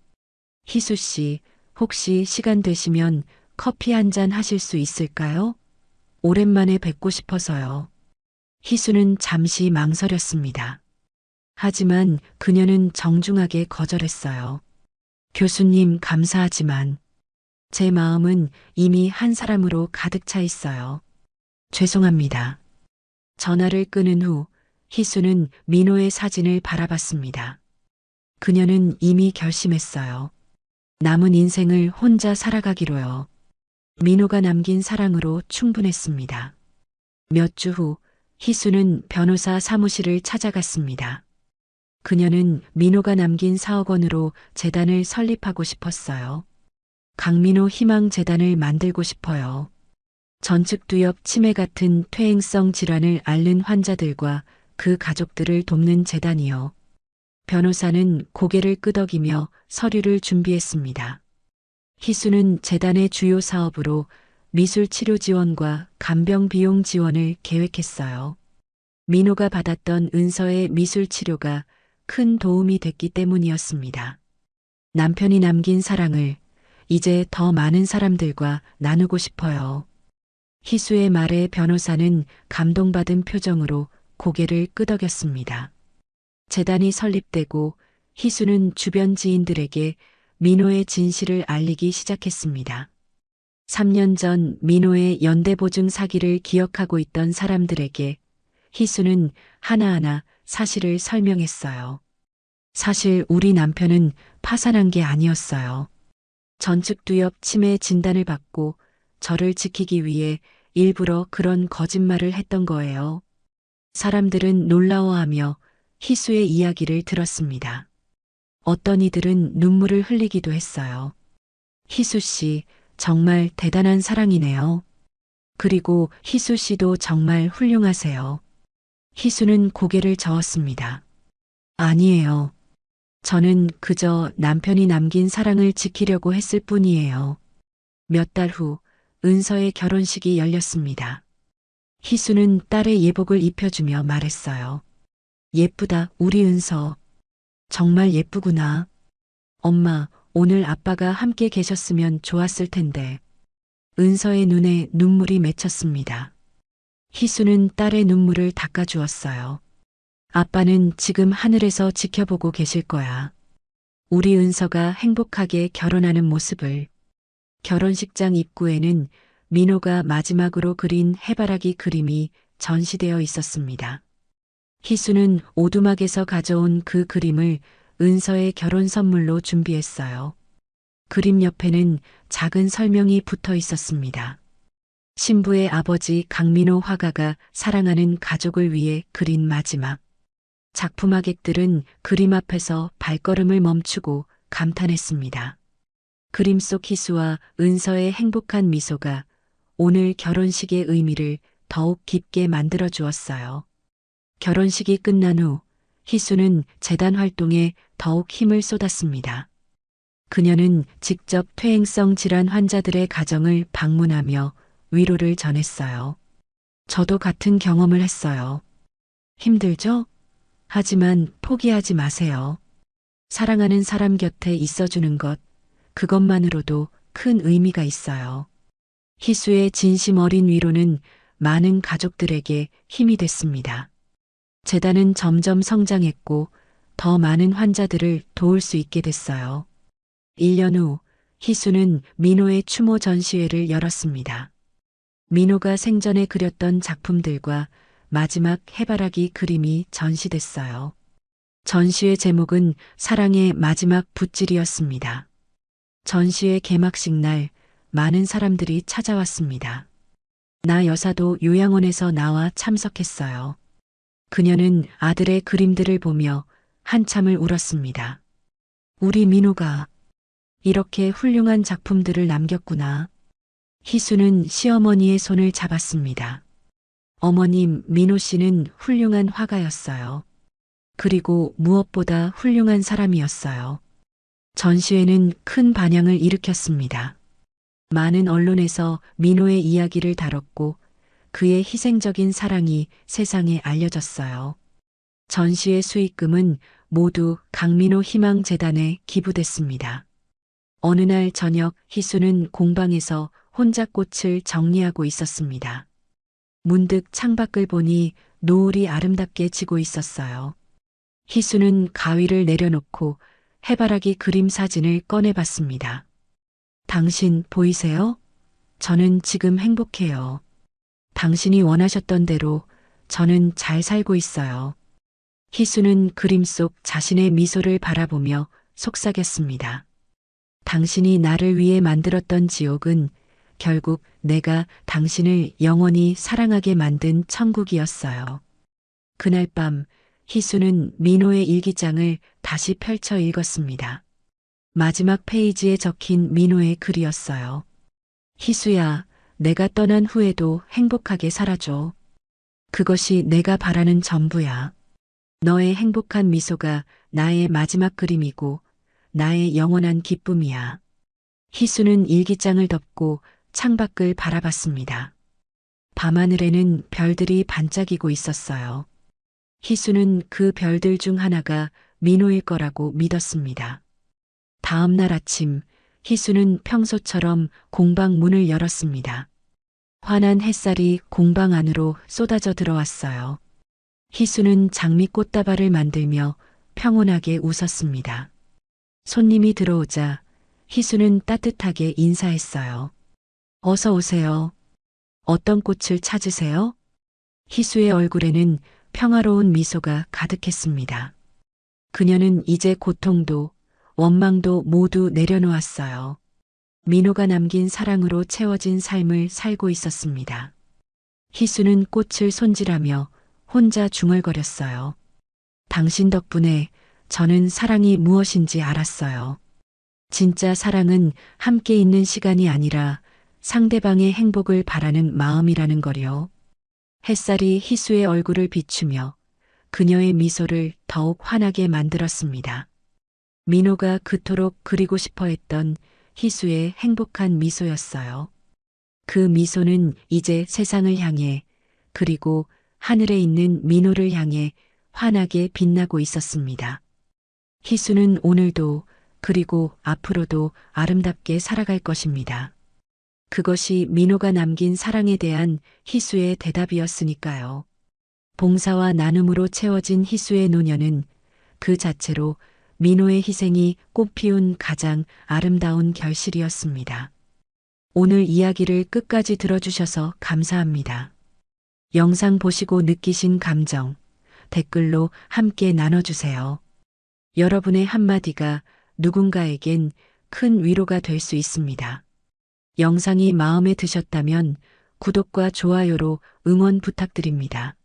희수 씨, 혹시 시간 되시면 커피 한 잔 하실 수 있을까요? 오랜만에 뵙고 싶어서요. 희수는 잠시 망설였습니다. 하지만 그녀는 정중하게 거절했어요. 교수님, 감사하지만 제 마음은 이미 한 사람으로 가득 차 있어요. 죄송합니다. 전화를 끊은 후 희수는 민호의 사진을 바라봤습니다. 그녀는 이미 결심했어요. 남은 인생을 혼자 살아가기로요. 민호가 남긴 사랑으로 충분했습니다. 몇 주 후 희수는 변호사 사무실을 찾아갔습니다. 그녀는 민호가 남긴 4억 원으로 재단을 설립하고 싶었어요. 강민호 희망재단을 만들고 싶어요. 전측두엽 치매 같은 퇴행성 질환을 앓는 환자들과 그 가족들을 돕는 재단이요. 변호사는 고개를 끄덕이며 서류를 준비했습니다. 희수는 재단의 주요 사업으로 미술 치료 지원과 간병 비용 지원을 계획했어요. 민호가 받았던 은서의 미술 치료가 큰 도움이 됐기 때문이었습니다. 남편이 남긴 사랑을 이제 더 많은 사람들과 나누고 싶어요. 희수의 말에 변호사는 감동받은 표정으로 고개를 끄덕였습니다. 재단이 설립되고 희수는 주변 지인들에게 민호의 진실을 알리기 시작했습니다. 3년 전 민호의 연대보증 사기를 기억하고 있던 사람들에게 희수는 하나하나 사실을 설명했어요. 사실 우리 남편은 파산한 게 아니었어요. 전측두엽 치매 진단을 받고 저를 지키기 위해 일부러 그런 거짓말을 했던 거예요. 사람들은 놀라워하며 희수의 이야기를 들었습니다. 어떤 이들은 눈물을 흘리기도 했어요. 희수 씨, 정말 대단한 사랑이네요. 그리고 희수 씨도 정말 훌륭하세요. 희수는 고개를 저었습니다. 아니에요. 저는 그저 남편이 남긴 사랑을 지키려고 했을 뿐이에요. 몇 달 후 은서의 결혼식이 열렸습니다. 희수는 딸의 예복을 입혀주며 말했어요. 예쁘다, 우리 은서. 정말 예쁘구나. 엄마, 오늘 아빠가 함께 계셨으면 좋았을 텐데. 은서의 눈에 눈물이 맺혔습니다. 희수는 딸의 눈물을 닦아주었어요. 아빠는 지금 하늘에서 지켜보고 계실 거야. 우리 은서가 행복하게 결혼하는 모습을. 결혼식장 입구에는 민호가 마지막으로 그린 해바라기 그림이 전시되어 있었습니다. 희수는 오두막에서 가져온 그 그림을 은서의 결혼 선물로 준비했어요. 그림 옆에는 작은 설명이 붙어 있었습니다. 신부의 아버지 강민호 화가가 사랑하는 가족을 위해 그린 마지막. 작품하객들은 그림 앞에서 발걸음을 멈추고 감탄했습니다. 그림 속 희수와 은서의 행복한 미소가 오늘 결혼식의 의미를 더욱 깊게 만들어 주었어요. 결혼식이 끝난 후 희수는 재단 활동에 더욱 힘을 쏟았습니다. 그녀는 직접 퇴행성 질환 환자들의 가정을 방문하며 위로를 전했어요. 저도 같은 경험을 했어요. 힘들죠? 하지만 포기하지 마세요. 사랑하는 사람 곁에 있어주는 것, 그것만으로도 큰 의미가 있어요. 희수의 진심 어린 위로는 많은 가족들에게 힘이 됐습니다. 재단은 점점 성장했고 더 많은 환자들을 도울 수 있게 됐어요. 1년 후 희수는 민호의 추모 전시회를 열었습니다. 민호가 생전에 그렸던 작품들과 마지막 해바라기 그림이 전시됐어요. 전시회 제목은 사랑의 마지막 붓질이었습니다. 전시회 개막식 날 많은 사람들이 찾아왔습니다. 나 여사도 요양원에서 나와 참석했어요. 그녀는 아들의 그림들을 보며 한참을 울었습니다. 우리 민호가 이렇게 훌륭한 작품들을 남겼구나. 희수는 시어머니의 손을 잡았습니다. 어머님, 민호 씨는 훌륭한 화가였어요. 그리고 무엇보다 훌륭한 사람이었어요. 전시회는 큰 반향을 일으켰습니다. 많은 언론에서 민호의 이야기를 다뤘고 그의 희생적인 사랑이 세상에 알려졌어요. 전시회 수익금은 모두 강민호 희망재단에 기부됐습니다. 어느 날 저녁 희수는 공방에서 혼자 꽃을 정리하고 있었습니다. 문득 창밖을 보니 노을이 아름답게 지고 있었어요. 희수는 가위를 내려놓고 해바라기 그림 사진을 꺼내봤습니다. 당신 보이세요? 저는 지금 행복해요. 당신이 원하셨던 대로 저는 잘 살고 있어요. 희수는 그림 속 자신의 미소를 바라보며 속삭였습니다. 당신이 나를 위해 만들었던 지옥은 결국 내가 당신을 영원히 사랑하게 만든 천국이었어요. 그날 밤 희수는 민호의 일기장을 다시 펼쳐 읽었습니다. 마지막 페이지에 적힌 민호의 글이었어요. 희수야, 내가 떠난 후에도 행복하게 살아줘. 그것이 내가 바라는 전부야. 너의 행복한 미소가 나의 마지막 그림이고 나의 영원한 기쁨이야. 희수는 일기장을 덮고 창밖을 바라봤습니다. 밤하늘에는 별들이 반짝이고 있었어요. 희수는 그 별들 중 하나가 민호일 거라고 믿었습니다. 다음 날 아침, 희수는 평소처럼 공방 문을 열었습니다. 환한 햇살이 공방 안으로 쏟아져 들어왔어요. 희수는 장미 꽃다발을 만들며 평온하게 웃었습니다. 손님이 들어오자 희수는 따뜻하게 인사했어요. 어서 오세요. 어떤 꽃을 찾으세요? 희수의 얼굴에는 평화로운 미소가 가득했습니다. 그녀는 이제 고통도 원망도 모두 내려놓았어요. 민호가 남긴 사랑으로 채워진 삶을 살고 있었습니다. 희수는 꽃을 손질하며 혼자 중얼거렸어요. 당신 덕분에 저는 사랑이 무엇인지 알았어요. 진짜 사랑은 함께 있는 시간이 아니라 상대방의 행복을 바라는 마음이라는 거요. 햇살이 희수의 얼굴을 비추며 그녀의 미소를 더욱 환하게 만들었습니다. 민호가 그토록 그리고 싶어 했던 희수의 행복한 미소였어요. 그 미소는 이제 세상을 향해 그리고 하늘에 있는 민호를 향해 환하게 빛나고 있었습니다. 희수는 오늘도 그리고 앞으로도 아름답게 살아갈 것입니다. 그것이 민호가 남긴 사랑에 대한 희수의 대답이었으니까요. 봉사와 나눔으로 채워진 희수의 노년은 그 자체로 민호의 희생이 꽃피운 가장 아름다운 결실이었습니다. 오늘 이야기를 끝까지 들어주셔서 감사합니다. 영상 보시고 느끼신 감정, 댓글로 함께 나눠주세요. 여러분의 한마디가 누군가에겐 큰 위로가 될 수 있습니다. 영상이 마음에 드셨다면 구독과 좋아요로 응원 부탁드립니다.